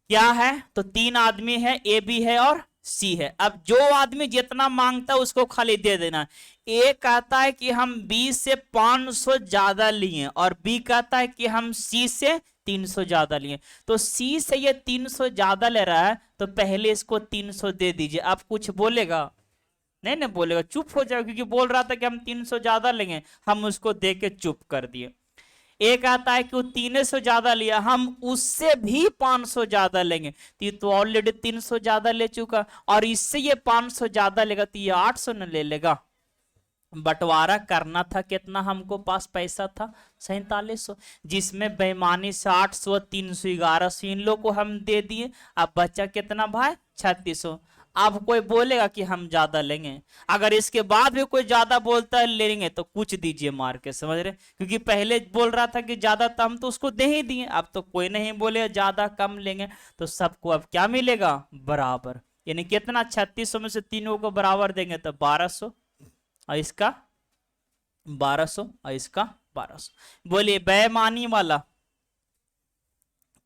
क्या है, तो 3 आदमी है, ए बी है और सी है। अब जो आदमी जितना मांगता है उसको खाली दे देना। ए कहता है कि हम बी से 500 ज्यादा लिए, और बी कहता है कि हम सी से 300 ज्यादा लिए। तो सी से ये 300 ज्यादा ले रहा है, तो पहले इसको 300 दे दीजिए। अब कुछ बोलेगा नहीं, नहीं बोलेगा, चुप हो जाएगा, क्योंकि बोल रहा था कि हम 300 ज्यादा लेंगे, हम उसको दे के चुप कर दिए। एक आता है कि वो 300 ज्यादा लिया, हम उससे भी 500 ज्यादा लेंगे, तो ये तो ऑलरेडी 300 ज्यादा ले चुका, और इससे ये 500 ज्यादा लेगा तो ये 800 न ले लेगा। बंटवारा करना था कितना, हमको पास पैसा था 4700, जिसमें बेईमानी से 800, 300, 1100 इन लोग को हम दे दिए। अब बचा कितना भाई, 3600। अब कोई बोलेगा कि हम ज्यादा लेंगे, अगर इसके बाद भी कोई ज्यादा बोलता है लेंगे तो कुछ दीजिए मार के, समझ रहे, क्योंकि पहले बोल रहा था कि ज्यादा, तो हम तो उसको दे ही दिए। अब तो कोई नहीं बोले ज्यादा कम लेंगे, तो सबको अब क्या मिलेगा, बराबर। यानी कितना, 3600 में से तीनों को बराबर देंगे तो 1200, और इसका 1200 और इसका 1200। बोलिए बेईमानी वाला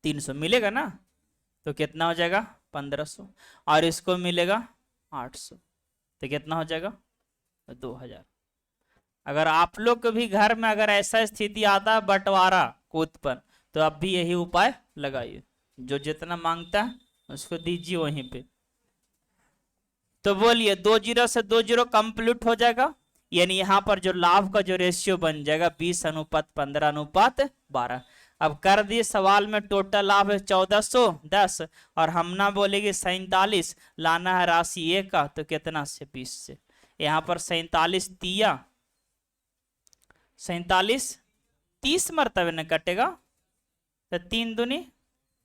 300 मिलेगा ना, तो कितना हो जाएगा 1500, और इसको मिलेगा 800, तो कितना हो जाएगा 2000। अगर आप लोग के भी घर में अगर ऐसा स्थिति आता है बंटवारा को उत्पन्न, तो आप भी यही उपाय लगाइए, जो जितना मांगता है उसको दीजिए वहीं पे। तो बोलिए 2 0 से 2 0 कंप्लीट हो जाएगा। यानी यहाँ पर जो लाभ का जो रेशियो बन जाएगा 20:15:12। अब कर दिए सवाल में टोटल लाभ है 1410 और हम ना बोलेंगे 47, लाना है राशि ए का, तो कितना से 20 से। यहाँ पर 47 तिया 47 30 मरतबे न कटेगा, तो 3 दूनी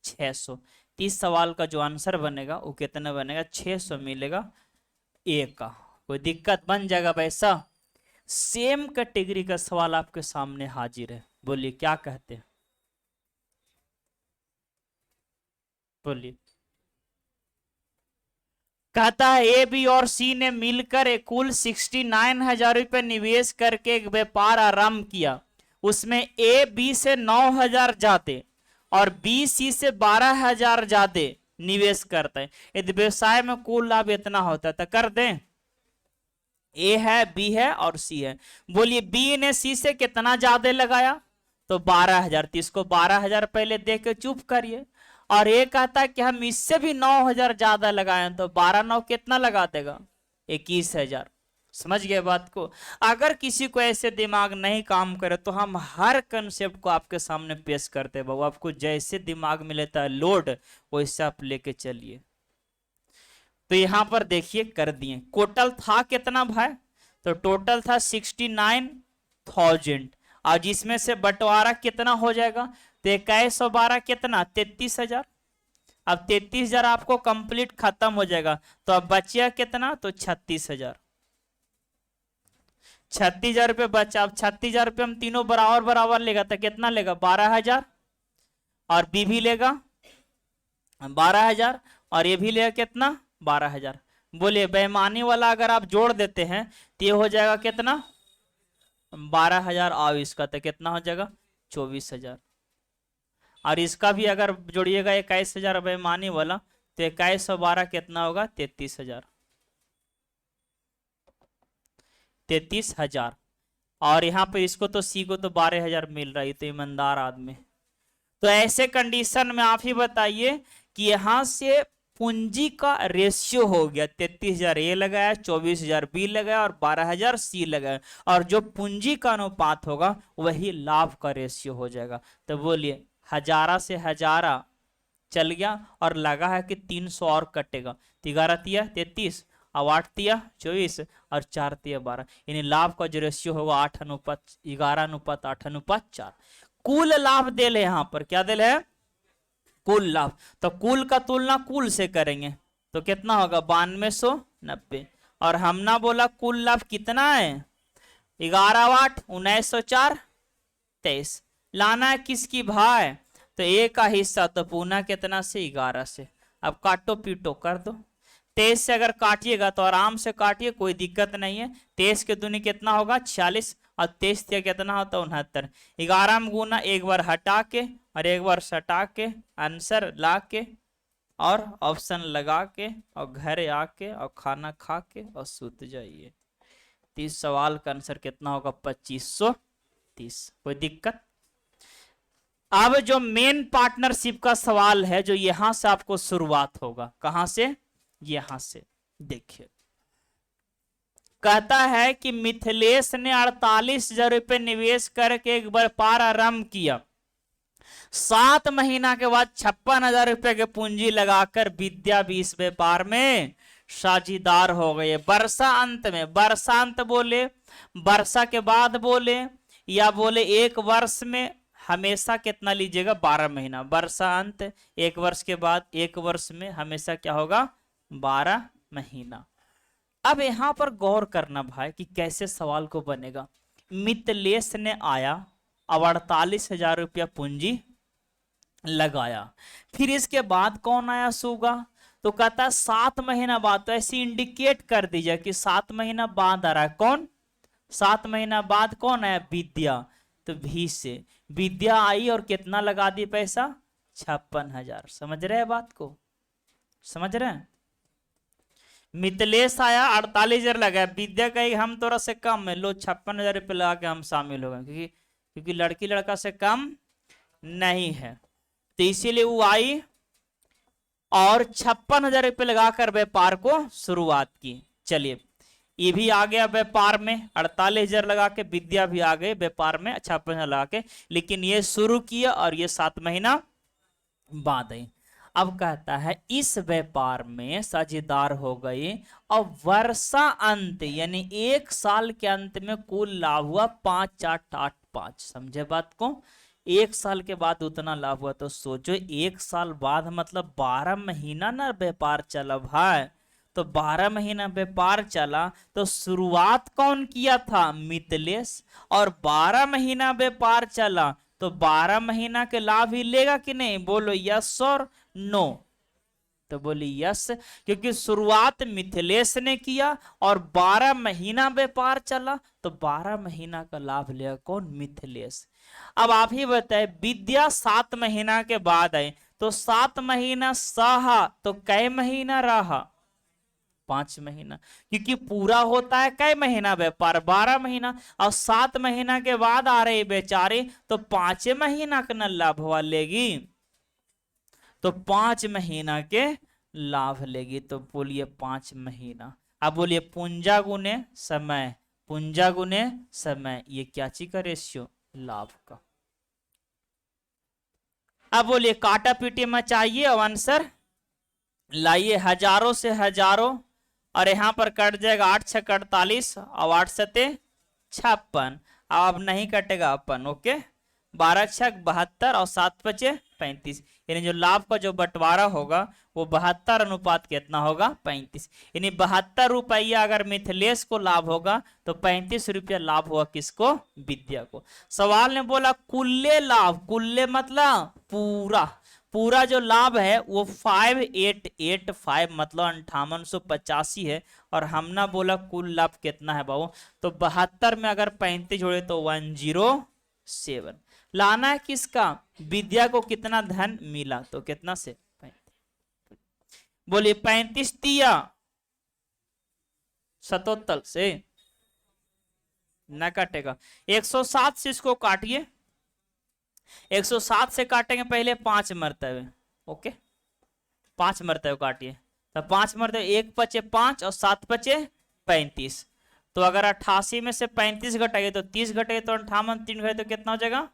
600। 30 सवाल का जो आंसर बनेगा वो कितना बनेगा, 600 मिलेगा ए का। कोई दिक्कत बन जाएगा वैसा। सेम कैटेगरी का सवाल आपके सामने हाजिर है, बोलिए क्या कहते हैं, बोलिए। कहता है ए बी और सी ने मिलकर कुल 69,000 रुपए निवेश करके एक व्यापार आरंभ किया। उसमें ए बी से 9,000 जाते और बी सी से 12,000 ज्यादा निवेश करते हैं। यदि व्यवसाय में कुल लाभ इतना होता है तो कर दें। ए है, बी है और सी है। बोलिए बी ने सी से कितना ज्यादा लगाया, तो 12,000। तो इसको 12,000 पहले दे के चुप करिए। और ये कहता है कि हम इससे भी 9,000 ज्यादा लगाए, तो 12 कितना लगा देगा, 21,000। समझ गए बात को। अगर किसी को ऐसे दिमाग नहीं काम करे तो हम हर कंसेप्ट को आपके सामने पेश करते हैं बाबू। आपको जैसे दिमाग में लेता है लोड, वैसे आप लेके चलिए। तो यहां पर देखिए कर दिए। टोटल था कितना भाई, तो टोटल था 69,000 और जिसमें से बंटवारा कितना हो जाएगा, तो 2112 कितना 33,000। अब 33,000 आपको कंप्लीट खत्म हो जाएगा, तो अब बचिया कितना, तो 36,000। 36,000 रुपये बचा। अब 36,000 रुपये हम तीनों बराबर बराबर लेगा तो कितना लेगा, 12,000। और बी भी लेगा 12,000 और ये भी लेगा कितना, 12,000। बोलिए बेईमानी वाला अगर आप जोड़ देते हैं तो ये हो जाएगा कितना, 12,000 और इसका तो कितना हो जाएगा, 24,000। और इसका भी अगर जोड़िएगा 21,000 बेईमानी वाला, तो 2112 कितना होगा, 33,000। 33,000। और यहाँ पे इसको तो सी को तो 12,000 मिल रहा है, तो ईमानदार आदमी। तो ऐसे कंडीशन में आप ही बताइए कि यहां से पूंजी का रेशियो हो गया 33,000 ए लगाया, 24,000 बी लगाया और 12,000 सी लगाया, और जो पूंजी का अनुपात होगा वही लाभ का रेशियो हो जाएगा। तो बोलिए 1000 से 1000 चल गया और लगा है कि 300 और कटेगा। 11 तिया 33 और 8 तिया 24 और 4 तिया 12, यानी लाभ का जो रेशियो होगा 8:11:8:4। कुल लाभ दे ले, यहां पर क्या दे ले, कुल लाभ। तो कुल का तुलना कुल से करेंगे तो कितना होगा, 9290। और हमने बोला कुल लाभ कितना है, 11/8 1904 23। लाना है किसकी भाई, तो ए का हिस्सा, तो पूना कितना से, 11 से। अब काटो पीटो कर दो। 23 से अगर काटिएगा तो आराम से काटिए, कोई दिक्कत नहीं है। 23 के दूनी कितना होगा, 46 और 23 से कितना होता है, 69। 11 में गुना, एक बार हटा के और एक बार सटा के आंसर ला के और ऑप्शन लगा के और घर आके और खाना खा के और सूत जाइए। 30 सवाल का आंसर कितना होगा, 2530। कोई दिक्कत। अब जो मेन पार्टनरशिप का सवाल है, जो यहां से आपको शुरुआत होगा, कहां से, यहां से। देखिए कहता है कि मिथिलेश ने 48,000 रुपए निवेश करके एक व्यापार आरंभ किया। 7 महीना के बाद 56,000 रुपए के पूंजी लगाकर विद्या भी इस व्यापार में साझीदार हो गए। वर्षा अंत में, वर्षा अंत बोले, वर्षा के बाद बोले, या बोले एक वर्ष में, हमेशा कितना लीजिएगा, 12 महीना। वर्षा अंत, एक वर्ष के बाद, एक वर्ष में हमेशा क्या होगा, 12 महीना। अब यहां पर गौर करना भाई कि कैसे सवाल को बनेगा। मिथिलेश ने आया, अब 48,000 रुपया पूंजी लगाया। फिर इसके बाद कौन आया, सूगा। तो कहता है 7 महीना बाद, तो ऐसे इंडिकेट कर दीजिए कि 7 महीना बाद आ रहा है कौन, 7 महीना बाद कौन आया, विद्या। तो भी से विद्या आई और कितना लगा दी पैसा, 56,000। समझ रहे हैं बात को, समझ रहे हैं। मिथिलेश आया, 48,000 लगाया, विद्या कही हम थोड़ा से कम है, लो 56,000 रुपये लगा के हम शामिल हो गए, क्योंकि लड़की लड़का से कम नहीं है। तो इसीलिए वो आई और 56,000 रुपये लगाकर व्यापार को शुरुआत की। चलिए ये भी आ गया व्यापार में 48,000 लगा के, विद्या भी आ गए व्यापार में 56,000 लगा के, लेकिन ये शुरू किया और ये 7 महीना बाद है। अब कहता है इस व्यापार में साझेदार हो गए और वर्षा अंत यानी 1 साल के अंत में कुल लाभ हुआ 5,885। समझे बात को? 1 साल के बाद उतना लाभ हुआ, तो सोचो 1 साल बाद मतलब 12 महीना ना व्यापार चला भाई। तो 12 महीना व्यापार चला तो शुरुआत कौन किया था? मिथिलेश। और 12 महीना व्यापार चला तो 12 महीना के लाभ ही लेगा कि नहीं? बोलो यस और नो। तो बोली यस, क्योंकि शुरुआत मिथिलेश ने किया और 12 महीना व्यापार चला तो 12 महीना का लाभ लेगा कौन? मिथिलेश। अब आप ही बताए, विद्या 7 महीना के बाद आई तो 7 महीना सहा तो कै महीना रहा? 5 महीना, क्योंकि पूरा होता है कै महीना व्यापार? 12 महीना। और 7 महीना के बाद आ रहे बेचारे तो 5 महीना का न लाभ हुआ लेगी, तो 5 महीना के लाभ लेगी। तो बोलिए 5 महीना। अब बोलिए पुंजा गुने समय, पुंजा गुने समय, ये क्या चीज का रेशियो? लाभ का। अब बोलिए काटा पीटी में चाहिए और आंसर लाइए, हजारों से हजारों, और यहां पर कट जाएगा 8 छक 48 और 8 सते 56। अब नहीं कटेगा अपन, ओके। 12 छक 72 और 7 पचे 35, यानी जो लाभ का जो बंटवारा होगा वो 72 अनुपात कितना होगा? 35। यानी 72 रुपया अगर मिथिलेश को लाभ होगा तो 35 रुपया लाभ हुआ किसको? विद्या को। सवाल ने बोला कुल्ले लाभ, कुल्ले मतलब पूरा, पूरा जो लाभ है वो 5885 मतलब 5885 है, और हमने बोला कुल लाभ कितना है बाबू? तो 72 में अगर 35 जोड़े तो 107। लाना है किसका? विद्या को कितना धन मिला, तो कितना से? 35। बोलिए 35 तिया 77 से न काटेगा। 107 से इसको काटिए, 107 से काटेंगे पहले 5 मरतबे, ओके। 5 मरतबे काटिए, तो 5 मरतबे 1 पचे 5 और 7 पचे 35। तो अगर 88 में से 35 घटाइए तो 30 घटाइए तो 58, 3 घटाइए तो कितना हो जाएगा?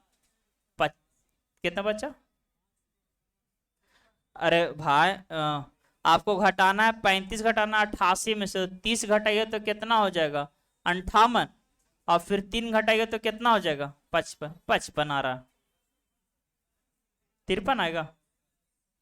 कितना बचा? अरे भाई आपको घटाना है 35 घटाना 88 में से, 30 घटाइए तो कितना हो जाएगा? 58, और फिर 3 घटाइए तो कितना हो जाएगा? 55। 55 आ रहा, 53 आएगा।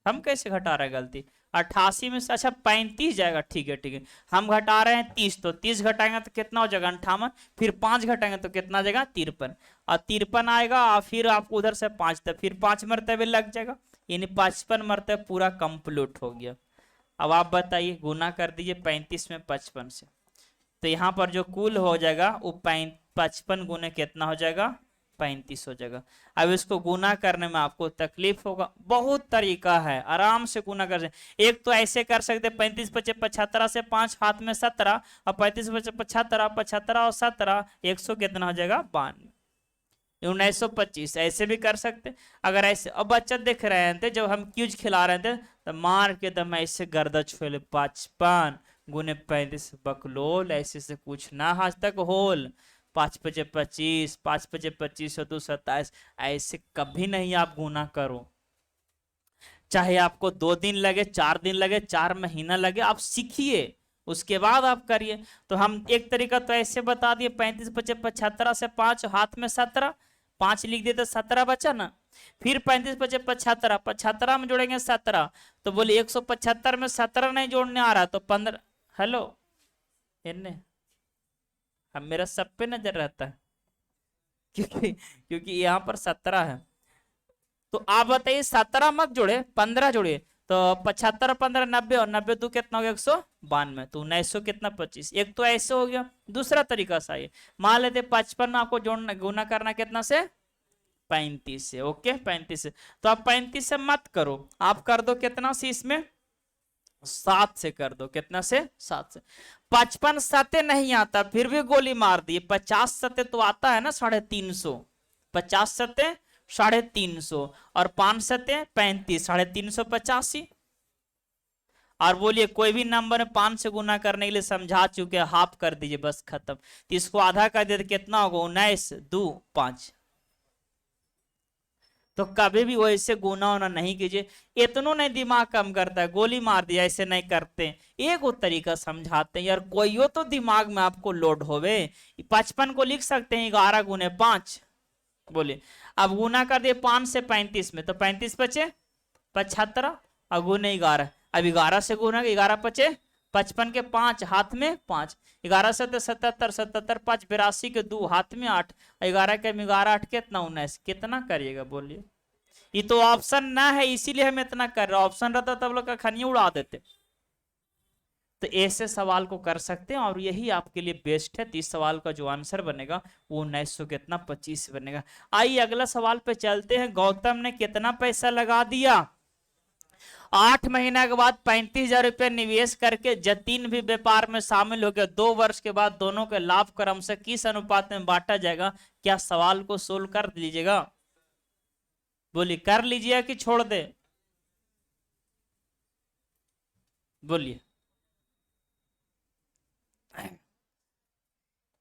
हम कैसे घटा रहे हैं? गलती 88 में से, अच्छा 35 जाएगा, ठीक है ठीक है। हम घटा रहे हैं 30, तो 30 घटाएंगे तो कितना हो जाएगा? 58। फिर 5 घटाएंगे तो कितना जाएगा? 53, और 53 आएगा, और फिर आपको उधर से 5 तक फिर 5 मरतबे लग जाएगा, यानी 55 मरतबे पूरा कंप्लीट हो गया। अब आप बताइए, गुना कर दीजिए 35 में 55 से, तो यहाँ पर जो कुल हो जाएगा वो 55 गुने कितना हो जाएगा? 35 हो जाएगा। अब इसको गुना करने में आपको तकलीफ होगा, बहुत तरीका है, आराम से गुना कर सकते। एक तो ऐसे कर सकते 35 पचे 75 से 5 हाथ में 17, और 35 पचे 75, 75 और 17 100 कितना हो जाएगा? 92, 1925। ऐसे भी कर सकते। अगर ऐसे, अब बच्चा देख रहे थे जब हम क्यूज खिला रहे थे तो मार के दम ऐसे गर्दा छोले 55 गुने 35 बकलोल, ऐसे से कुछ ना आज तक होल। 5 पचे 25, 5 पचे 25 और 2 27, ऐसे कभी नहीं आप गुना करो। चाहे आपको 2 दिन लगे, 4 दिन लगे, 4 महीना लगे, आप सीखिए, उसके बाद आप करिए। तो हम एक तरीका तो ऐसे बता दिए, 35 पचे 75 से 5 हाथ में 17, 5 लिख दिए तो 17 बचा ना। फिर 35 पचे 75, 75 में जोड़ेंगे 17, तो बोले 175 में 17 नहीं जोड़ने आ रहा तो 15। हेलो इन्ने अब मेरा सब पे नजर रहता है क्योंकि यहाँ पर 17 है। तो आप बताइए 17 मत जोड़े, 15 जोड़िए, तो 75 15 90, और 90 तो कितना हो गया? 192, तो 1900 कितना? 25। एक तो ऐसे हो गया। दूसरा तरीका सा है, मान लेते 55 में आपको जोड़ना गुना करना कितना से? 35 से, ओके 35 से। तो आप 35 से मत करो, आप कर दो कितना से? इसमें 7 से कर दो, कितना से? 7 से। 55 सते नहीं आता, फिर भी गोली मार दी। 50 सते तो आता है ना 350, 50 सते 350, और 5 सते 35, 385। और बोलिए कोई भी नंबर 5 से गुना करने के लिए समझा चुके हैं, हाफ कर दीजिए बस खत्म। तो इसको आधा कर दिए तो कितना होगा, 19 2 5। तो कभी भी वैसे गुना होना नहीं कीजिए, इतनों नहीं दिमाग कम करता है, गोली मार दिया ऐसे नहीं करते। एक वो तरीका समझाते हैं यार, कोई तो दिमाग में आपको लोड होवे। 55 को लिख सकते हैं 11 गुने 5, बोलिए। अब गुना कर दिए 5 से 35 में, तो 35 बचे 75 और गुने 11। अब 11 से गुना 11 बचे 55 के 5 हाथ में 5, 11 से 77 77 5 82 के 2 हाथ में 8, 11 के 11 8 कितना 19, कितना करिएगा बोलिए। ये तो ऑप्शन ना है इसीलिए हम इतना कर रहे हैं, ऑप्शन रहता तब लोग का खनिया उड़ा देते। तो ऐसे सवाल को कर सकते हैं और यही आपके लिए बेस्ट है। तो इस सवाल का जो आंसर बनेगा वो 1900 कितना 25 बनेगा। आइए अगला सवाल पे चलते हैं। गौतम ने कितना पैसा लगा दिया? 8 महीना के बाद 35,000 रुपये निवेश करके जतीन भी व्यापार में शामिल हो गया। 2 वर्ष के बाद दोनों के लाभ क्रम से किस अनुपात में बांटा जाएगा? क्या सवाल को सोल्व कर लीजिएगा? बोलिए कर लीजिए कि छोड़ दे, बोलिए।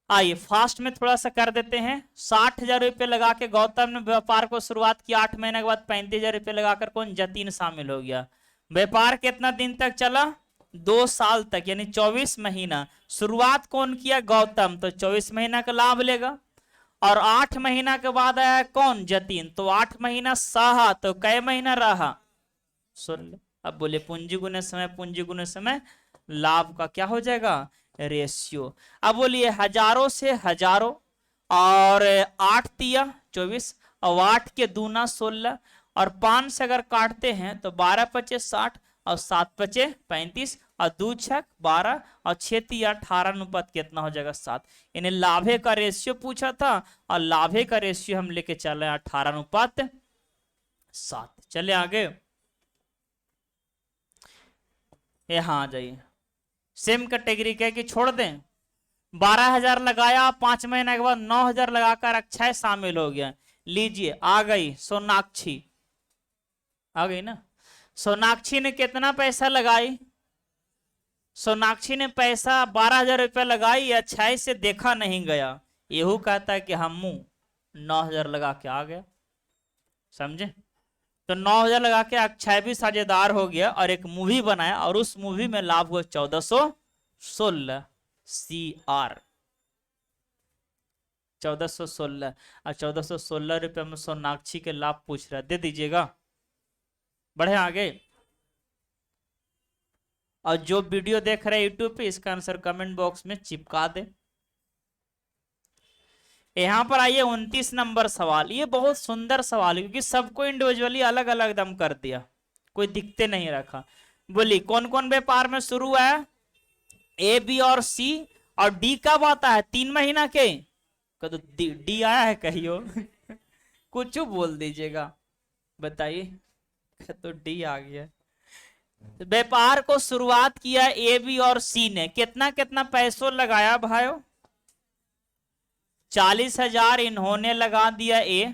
आइए फास्ट में थोड़ा सा कर देते हैं। 60,000 रुपये लगा के गौतम ने व्यापार को शुरुआत की। 8 महीने के बाद 35,000 रुपये लगाकर कौन? जतीन शामिल हो गया। व्यापार कितना दिन तक चला? 2 साल तक, यानी 24 महीना। शुरुआत कौन किया? गौतम, तो 24 महीना का लाभ लेगा। और 8 महीना के बाद आया कौन? जतीन, तो 8 महीना सहा, तो कै महीना रहा? 16। अब बोले पूंजी गुने समय, पूंजी गुने समय, लाभ का क्या हो जाएगा? रेशियो। अब बोलिए हजारों से हजारों, और 8 तिया 24, और 8 के दूना 16, और 5 से अगर काटते हैं तो 12 पचे 60, और 7 पचे 35, और 2 छक 12, और 6 तिया 18 अनुपात कितना हो जाएगा? 7। यानी लाभे का रेशियो पूछा था और लाभे का रेशियो हम लेके चले 18 अनुपात 7। चले आगे, यहां आ जाइए। सेम कैटेगरी के कि छोड़ दें? 12,000 लगाया, 5 महीने के बाद 9,000 लगाकर अक्षय शामिल हो गया। लीजिए आ गई सोनाक्षी, आ गई ना। सोनाक्षी ने कितना पैसा लगाई? सोनाक्षी ने पैसा 12,000 रुपया लगाई, अक्षय से देखा नहीं गया। यहू कहता है कि हम 9,000 लगा के आ गया, समझे? तो 9,000 लगा के अक्षय भी साझेदार हो गया और एक मूवी बनाया, और उस मूवी में लाभ हुआ 1416 CR 1416। और 1416 रुपये में सोनाक्षी के लाभ पूछ रहा है, दे दीजिएगा। बढ़े आगे। और जो वीडियो देख रहे हैं यूट्यूब पे, इसका आंसर कमेंट बॉक्स में चिपका दे। यहां पर आइए 29 नंबर सवाल। ये बहुत सुंदर सवाल है क्योंकि सबको इंडिविजुअली अलग अलग दम कर दिया, कोई दिखते नहीं रखा। बोली कौन कौन व्यापार में शुरू हुआ है? A, B और C, और D कब आता है? 3 महीना के। तो डी आया है कहियो? कुछ बोल दीजिएगा, बताइए। तो डी आ गया। व्यापार को शुरुआत किया A, B और C ने। कितना कितना पैसों लगाया भाइयों? 40,000 इन्होंने लगा दिया A,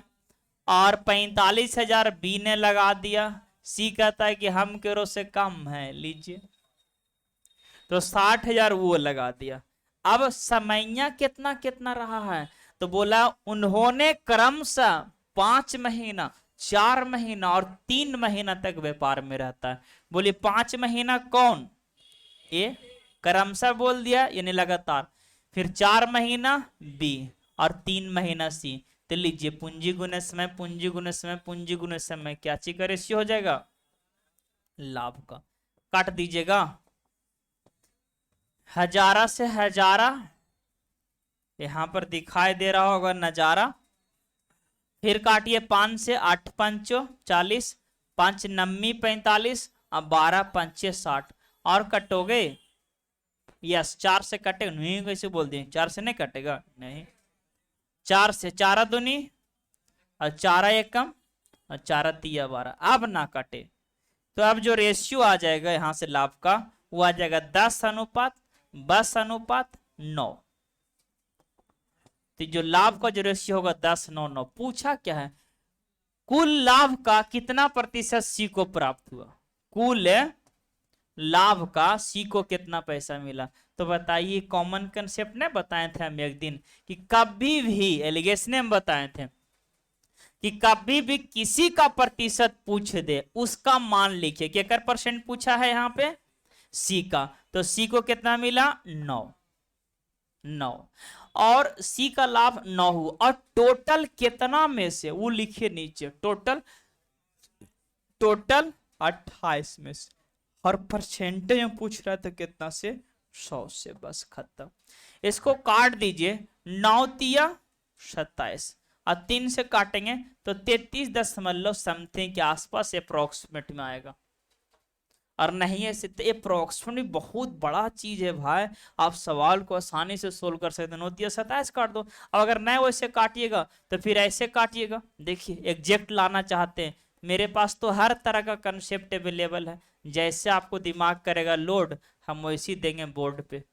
और 45,000 B ने लगा दिया। C कहता है कि हम केरो से कम है, लीजिए। तो 60,000 वो लगा दिया। अब समैया कितना कितना रहा है? तो बोला उन्होंने क्रमशः 5 महीना, 4 महीना और 3 महीना तक व्यापार में रहता है। बोलिए 5 महीना कौन? ए, क्रमशः बोल दिया यानी लगातार। फिर 4 महीना बी, और 3 महीना सी। तो लीजिए पूंजी गुने समय, पूंजी गुने समय, पूंजी गुने समय, क्या चीज का रेशियो हो जाएगा? लाभ का। काट दीजिएगा। हजारा से हजारा, यहां पर दिखाई दे रहा होगा नजारा। फिर काटिए 5 से 8 पंचो 40, 5 नम्मी 45, और 12 पंचे 60। और कटोगे? यस, 4 से कटे नहीं, कैसे बोल दिए? 4 से नहीं कटेगा, नहीं। 4 से 4 दूनी, और 4 एकम, और 4 तिया 12। अब ना कटे तो अब जो रेशियो आ जाएगा यहां से लाभ का, वो आ जाएगा 10 अनुपात 10 अनुपात 9। तो जो लाभ का जो रेशियो होगा 10 9 9। पूछा क्या है? कुल लाभ का कितना प्रतिशत सी को प्राप्त हुआ? कुल लाभ का सी को कितना पैसा मिला। तो बताइए, कॉमन कंसेप्ट ने बताए थे हम एक दिन कि कभी भी एलिगेशन में बताए थे कि कभी भी किसी का प्रतिशत पूछ दे उसका मान लिखिए। क्या कर परसेंट पूछा है यहाँ पे, सी का, तो सी को कितना मिला 9, 9 और सी का लाभ 9 हुआ। और टोटल कितना में से वो लिखिए नीचे, टोटल 28 में से। और परसेंटेज में पूछ रहा था कितना से, 100 से, बस खत्म। इसको काट दीजिए, 9 तिया 27 और 3 से काटेंगे तो 33 दशमलव समथिंग के आसपास अप्रोक्सीमेट में आएगा। और नहीं ऐसे तो अप्रोक्सीमेटली बहुत बड़ा चीज है भाई, आप सवाल को आसानी से सोल्व कर सकते हैं। 9 तिया 27 काट दो। अब अगर नहीं वैसे काटिएगा तो फिर ऐसे काटिएगा। देखिए एग्जैक्ट लाना चाहते हैं, मेरे पास तो हर तरह का कंसेप्ट अवेलेबल है, जैसे आपको दिमाग करेगा लोड हम वैसी देंगे बोर्ड पे।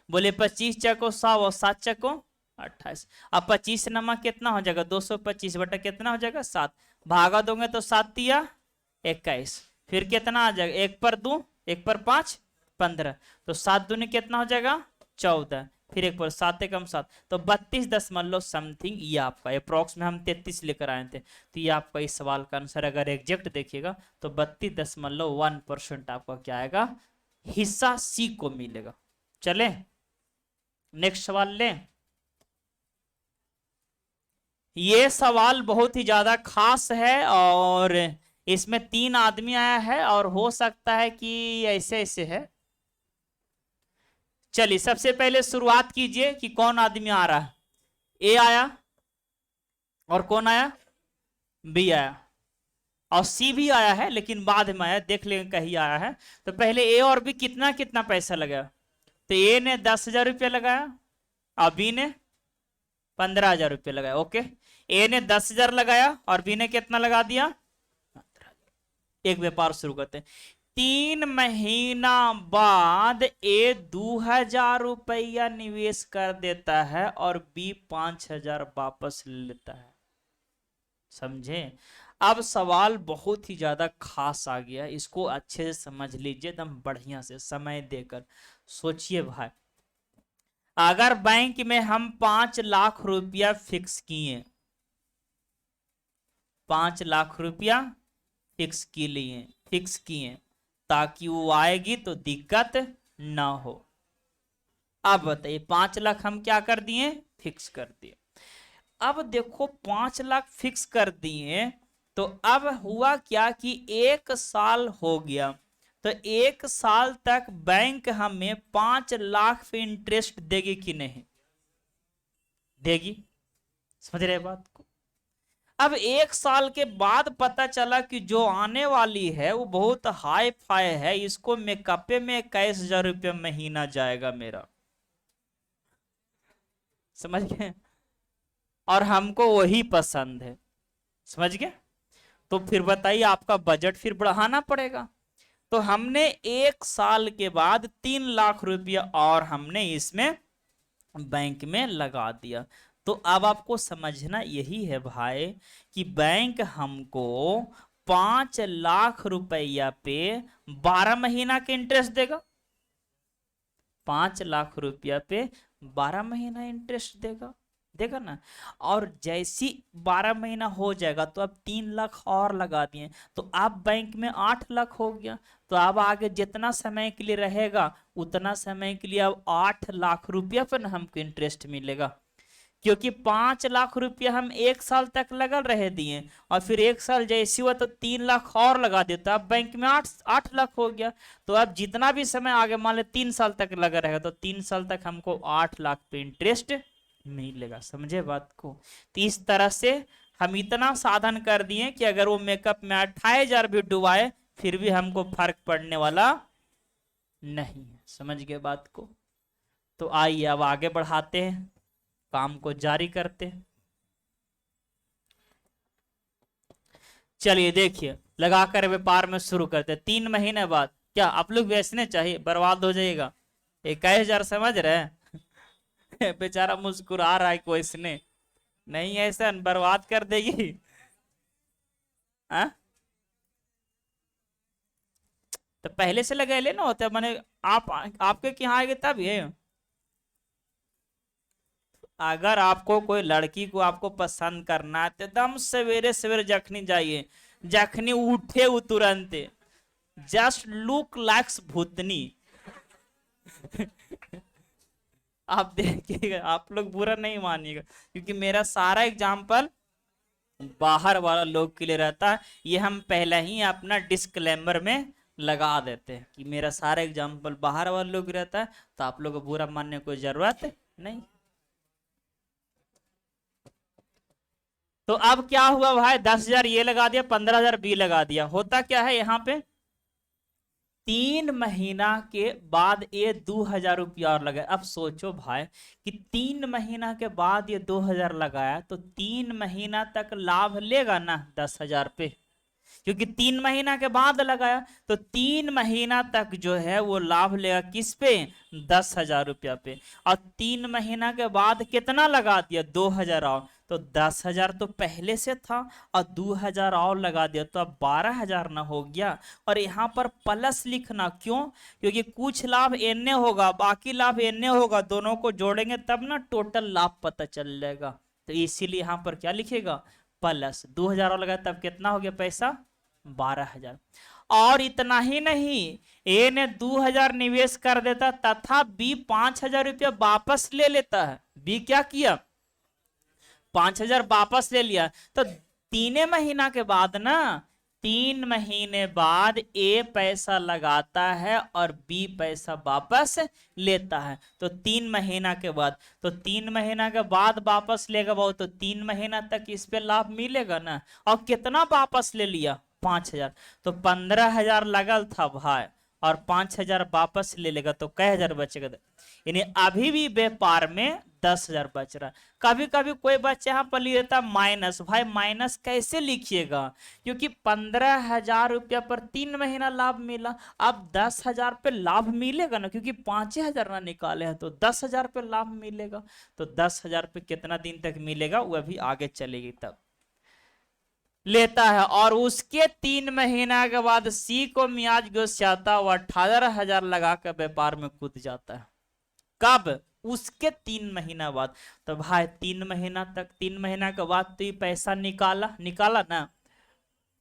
बोले 25 चको 100 और 7 चको 28। अब 25 नमा कितना हो जाएगा, 225 बटा कितना हो जाएगा 7, भागा दोगे तो 7 तिया 21, फिर कितना आ जाएगा, 1 पर 2 1 पर 5 15, तो 7 दूनी कितना हो जाएगा 14, फिर 1 पर 7 कम 7, तो 32 दशमलव समथिंग ये आपका अप्रोक्स में हम 33 लेकर आए थे। तो ये आपका इस सवाल का आंसर अगर एग्जैक्ट देखिएगा तो 32.1% आपका क्या आएगा, हिस्सा सी को मिलेगा। चले नेक्स्ट सवाल लें। ये सवाल बहुत ही ज्यादा खास है और इसमें 3 आदमी आया है और हो सकता है कि ऐसे ऐसे है। चलिए सबसे पहले शुरुआत कीजिए कि कौन आदमी आ रहा है। ए आया और कौन आया, बी आया और सी भी आया है लेकिन बाद में आया, देख लेंगे कहीं आया है। तो पहले ए और बी कितना कितना पैसा लगाया, तो ए ने 10,000 रुपया लगाया और बी ने 15,000 रुपया लगाया। ओके, ए ने 10,000 लगाया और बी ने कितना लगा दिया, एक व्यापार शुरू करते हैं। 3 महीना बाद ए 2,000 रुपया निवेश कर देता है और बी 5,000 वापस लेता है। समझे। अब सवाल बहुत ही ज्यादा खास आ गया, इसको अच्छे से समझ लीजिए एकदम बढ़िया से समय देकर सोचिए भाई। अगर बैंक में हम 5 लाख रुपया फिक्स किए, 5 लाख रुपया फिक्स किए ताकि वो आएगी तो दिक्कत ना हो। अब बताइए 5 लाख हम क्या कर दिए, फिक्स कर दिए। अब देखो 5 लाख फिक्स कर दिए तो अब हुआ क्या कि 1 साल हो गया, तो 1 साल तक बैंक हमें 5 लाख पे इंटरेस्ट देगी कि नहीं देगी, समझ रहे बात को। अब 1 साल के बाद पता चला कि जो आने वाली है वो बहुत हाई फाई है, इसको मेकअपे में 21,000 रुपया महीना जाएगा मेरा, समझ गए। और हमको वही पसंद है, समझ गए। तो फिर बताइए आपका बजट फिर बढ़ाना पड़ेगा। तो हमने 1 साल के बाद 3 लाख रुपया और हमने इसमें बैंक में लगा दिया। तो अब आपको समझना यही है भाई कि बैंक हमको 5 लाख रुपया पे 12 महीना के इंटरेस्ट देगा, 5 लाख रुपया पे 12 महीना इंटरेस्ट देगा, देगा ना। और जैसी 12 महीना हो जाएगा तो अब 3 लाख और लगा दिए तो अब बैंक में 8 लाख हो गया। तो अब आगे जितना समय के लिए रहेगा उतना समय के लिए अब 8 लाख रुपया पर हमको इंटरेस्ट मिलेगा, क्योंकि 5 लाख रुपया हम 1 साल तक लगा रहे दिए और फिर 1 साल जैसे हुआ तो 3 लाख और लगा देता, अब बैंक में 8 लाख हो गया। तो अब जितना भी समय आगे मान ले 3 साल तक लगा रहेगा तो 3 साल तक हमको 8 लाख पे इंटरेस्ट मिलेगा, समझे बात को। तो इस तरह से हम इतना साधन कर दिए कि अगर वो मेकअप में 28,000 भी डुबाए फिर भी हमको फर्क पड़ने वाला नहीं है, समझ गए बात को। तो आइए अब आगे बढ़ाते हैं, काम को जारी करते हैं। चलिए देखिए लगाकर व्यापार में शुरू करते। 3 महीने बाद क्या आप लोग बेचने चाहिए, बर्बाद हो जाएगा 21,000, समझ रहे हैं। बेचारा मुस्कुरा रहा है कोई, इसने नहीं ऐसा बर्बाद कर देगी। तो पहले से लगे ले ना होते मैंने आप आपके यहाँ आएंगे तब ये। अगर आपको कोई लड़की को आपको पसंद करना है तो एकदम सवेरे सवेरे जखनी जाइए, जखनी उठे वो तुरंत जस्ट लुक लाइक्स भूतनी। आप देखिएगा, आप लोग बुरा नहीं मानिएगा, क्योंकि मेरा सारा एग्जाम्पल बाहर वाला लोग के लिए रहता है। ये हम पहले ही अपना डिस्क्लेमर में लगा देते हैं कि मेरा सारा एग्जाम्पल बाहर वाला लोग रहता है, तो आप लोग को बुरा मानने की कोई जरूरत नहीं। तो अब क्या हुआ भाई, 10,000 ये लगा दिया, 15,000 बी लगा दिया। होता क्या है यहाँ पे, 3 महीना के बाद ये 2,000 रुपया और लगाया। अब सोचो भाई कि 3 महीना के बाद ये 2,000 लगाया तो 3 महीना तक लाभ लेगा ना 10,000 पे, क्योंकि 3 महीना के बाद लगाया तो 3 महीना तक जो है वो लाभ लेगा किस पे, 10,000 रुपया पे। और 3 महीना के बाद कितना लगा दिया, 2,000 और, तो 10,000 तो पहले से था और 2,000 और लगा दिया तो अब 12,000 ना हो गया। और यहाँ पर प्लस लिखना क्यों, क्योंकि कुछ लाभ एने होगा बाकी लाभ एने होगा, दोनों को जोड़ेंगे तब ना टोटल लाभ पता चल जाएगा। तो इसीलिए यहाँ पर क्या लिखेगा, प्लस 2,000 और लगा तब कितना हो गया पैसा, 12,000। और इतना ही नहीं, ए ने 2,000 निवेश कर देता तथा बी 5,000 रुपया वापस ले लेता है। बी क्या किया, 5,000 वापस ले लिया। तो 3 महीना के बाद ना, 3 महीने बाद ए पैसा लगाता है और बी पैसा वापस लेता है। तो 3 महीना के बाद, तो 3 महीना के बाद वापस लेगा वो, तो 3 महीना तक इस पे लाभ मिलेगा ना। और कितना वापस ले लिया, 5,000, तो 15,000 लगल था भाई और 5,000 वापस ले लेगा तो कै हजार बचेगा, यानी अभी भी व्यापार में 10,000 बच रहा है। कभी कभी कोई बच्चा यहाँ पर लिख देता माइनस। भाई माइनस कैसे लिखिएगा, क्योंकि 15,000 रुपया पर 3 महीना लाभ मिला, अब 10,000 पे लाभ मिलेगा ना, क्योंकि 5,000 ना निकाले हैं तो 10,000 पे लाभ मिलेगा। तो 10,000 पे कितना दिन तक मिलेगा वो अभी आगे चलेगी तब लेता है। और उसके 3 महीना के बाद सी को मियाज घुस जाता, वो 18,000 लगा कर व्यापार में कूद जाता है। कब, उसके 3 महीना बाद। तो भाई 3 महीना तक, 3 महीना के बाद तो ये पैसा निकाला ना,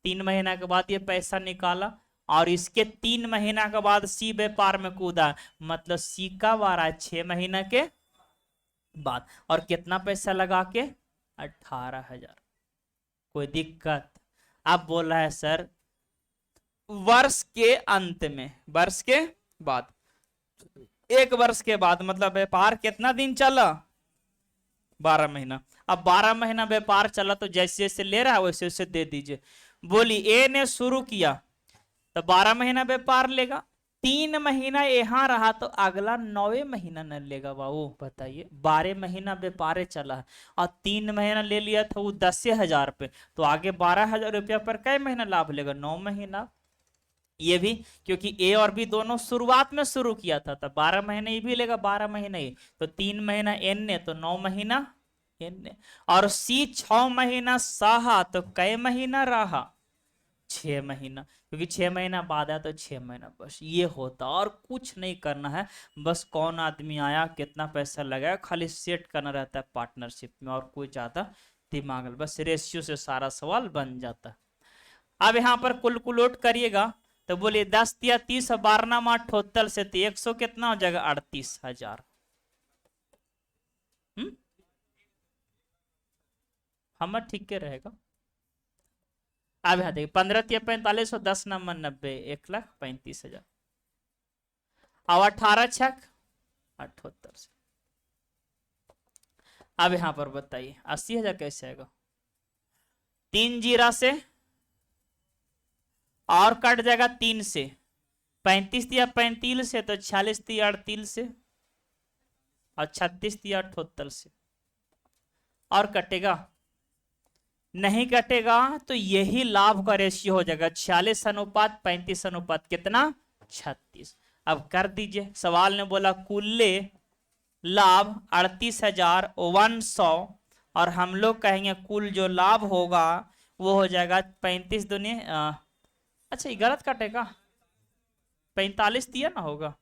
3 महीना के बाद ये पैसा निकाला और इसके 3 महीना के बाद सी व्यापार में कूदा, मतलब सी का वारा 6 महीना के बाद। और कितना पैसा लगा के, 18,000। कोई दिक्कत, अब बोल रहा है सर वर्ष के अंत में, वर्ष के बाद, 1 वर्ष के बाद, मतलब व्यापार कितना दिन चला, 12 महीना। अब 12 महीना व्यापार चला तो जैसे जैसे ले रहा है वैसे वैसे दे दीजिए। बोली ए ने शुरू किया तो 12 महीना व्यापार लेगा, 3 महीना यहाँ रहा तो अगला 9वें महीना न लेगा बाबू। बताइए 12 महीना व्यापार चला है और 3 महीना ले लिया था वो 10,000 पे, तो आगे 12,000 रुपया पर कै महीना लाभ लेगा, 9 महीना। ये भी क्योंकि ए और बी दोनों शुरुआत में शुरू किया था, तो 12 महीने ये भी लेगा, 12 महीने ये, तो 3 महीना एन ने, तो 9 महीना एन ने। और सी 6 महीना सहा तो कै महीना रहा, 6 महीना, क्योंकि 6 महीना बाद आया तो 6 महीना। बस ये होता, और कुछ नहीं करना है। बस कौन आदमी आया कितना पैसा लगाया खाली सेट करना रहता है पार्टनरशिप में, और कोई ज्यादा दिमाग, बस रेशियो से सारा सवाल बन जाता है। अब यहाँ पर कुलकुलोट करिएगा तो बोलिए 10 या 30 12 टोटल से तो 100 कितना हो जाएगा, 38,000। हम ठीक के रहेगा। अब यहाँ देखिए 15 या 45, 10 नंबर 90, 1,35,000। अब 18 छक 78 से। अब यहाँ पर बताइए 80,000 कैसे आएगा, 3 जीरा से और कट जाएगा 3 से, 35 या 35 से, तो 46 या 38 से, और 36 या 78 से। और कटेगा नहीं, कटेगा तो यही लाभ का रेशियो हो जाएगा, 46 अनुपात 35 अनुपात कितना, 36। अब कर दीजिए, सवाल ने बोला कुल लाभ 38,100, और हम लोग कहेंगे कुल जो लाभ होगा वो हो जाएगा 35 दूनी, अच्छा ये गलत कटेगा, 45 दिया ना होगा,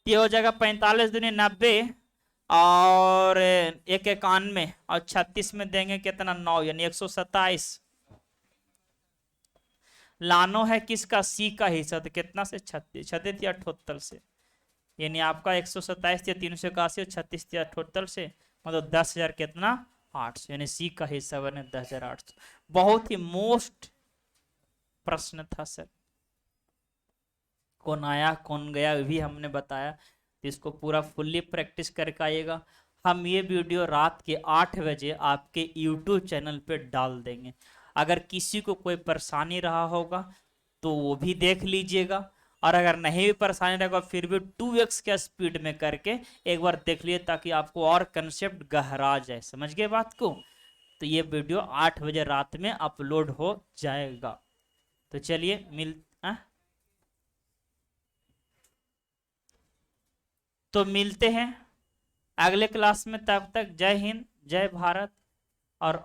ये हो जाएगा 45 दूनी 90 और एक 91 और 36 में देंगे कितना 9 यानी 127। लानो है किसका, सी का हिस्सा, तो कितना से 36, 36 या 78 से, यानी आपका 127 या 381 और 36 या 78 से, मतलब 10,000 कितना 800, यानी सी का हिस्सा बने 10,800। बहुत ही मोस्ट प्रश्न था सर, कौन आया कौन गया भी हमने बताया, तो इसको पूरा फुल्ली प्रैक्टिस करके आइएगा। हम ये वीडियो रात के 8 बजे आपके YouTube चैनल पे डाल देंगे, अगर किसी को कोई परेशानी रहा होगा तो वो भी देख लीजिएगा, और अगर नहीं भी परेशानी रहेगा फिर भी 2x के स्पीड में करके एक बार देख लिए, ताकि आपको और कंसेप्ट गहरा जाए, समझ गए बात को। तो ये वीडियो 8 बजे रात में अपलोड हो जाएगा। तो चलिए तो मिलते हैं अगले क्लास में, तब तक जय हिंद जय भारत और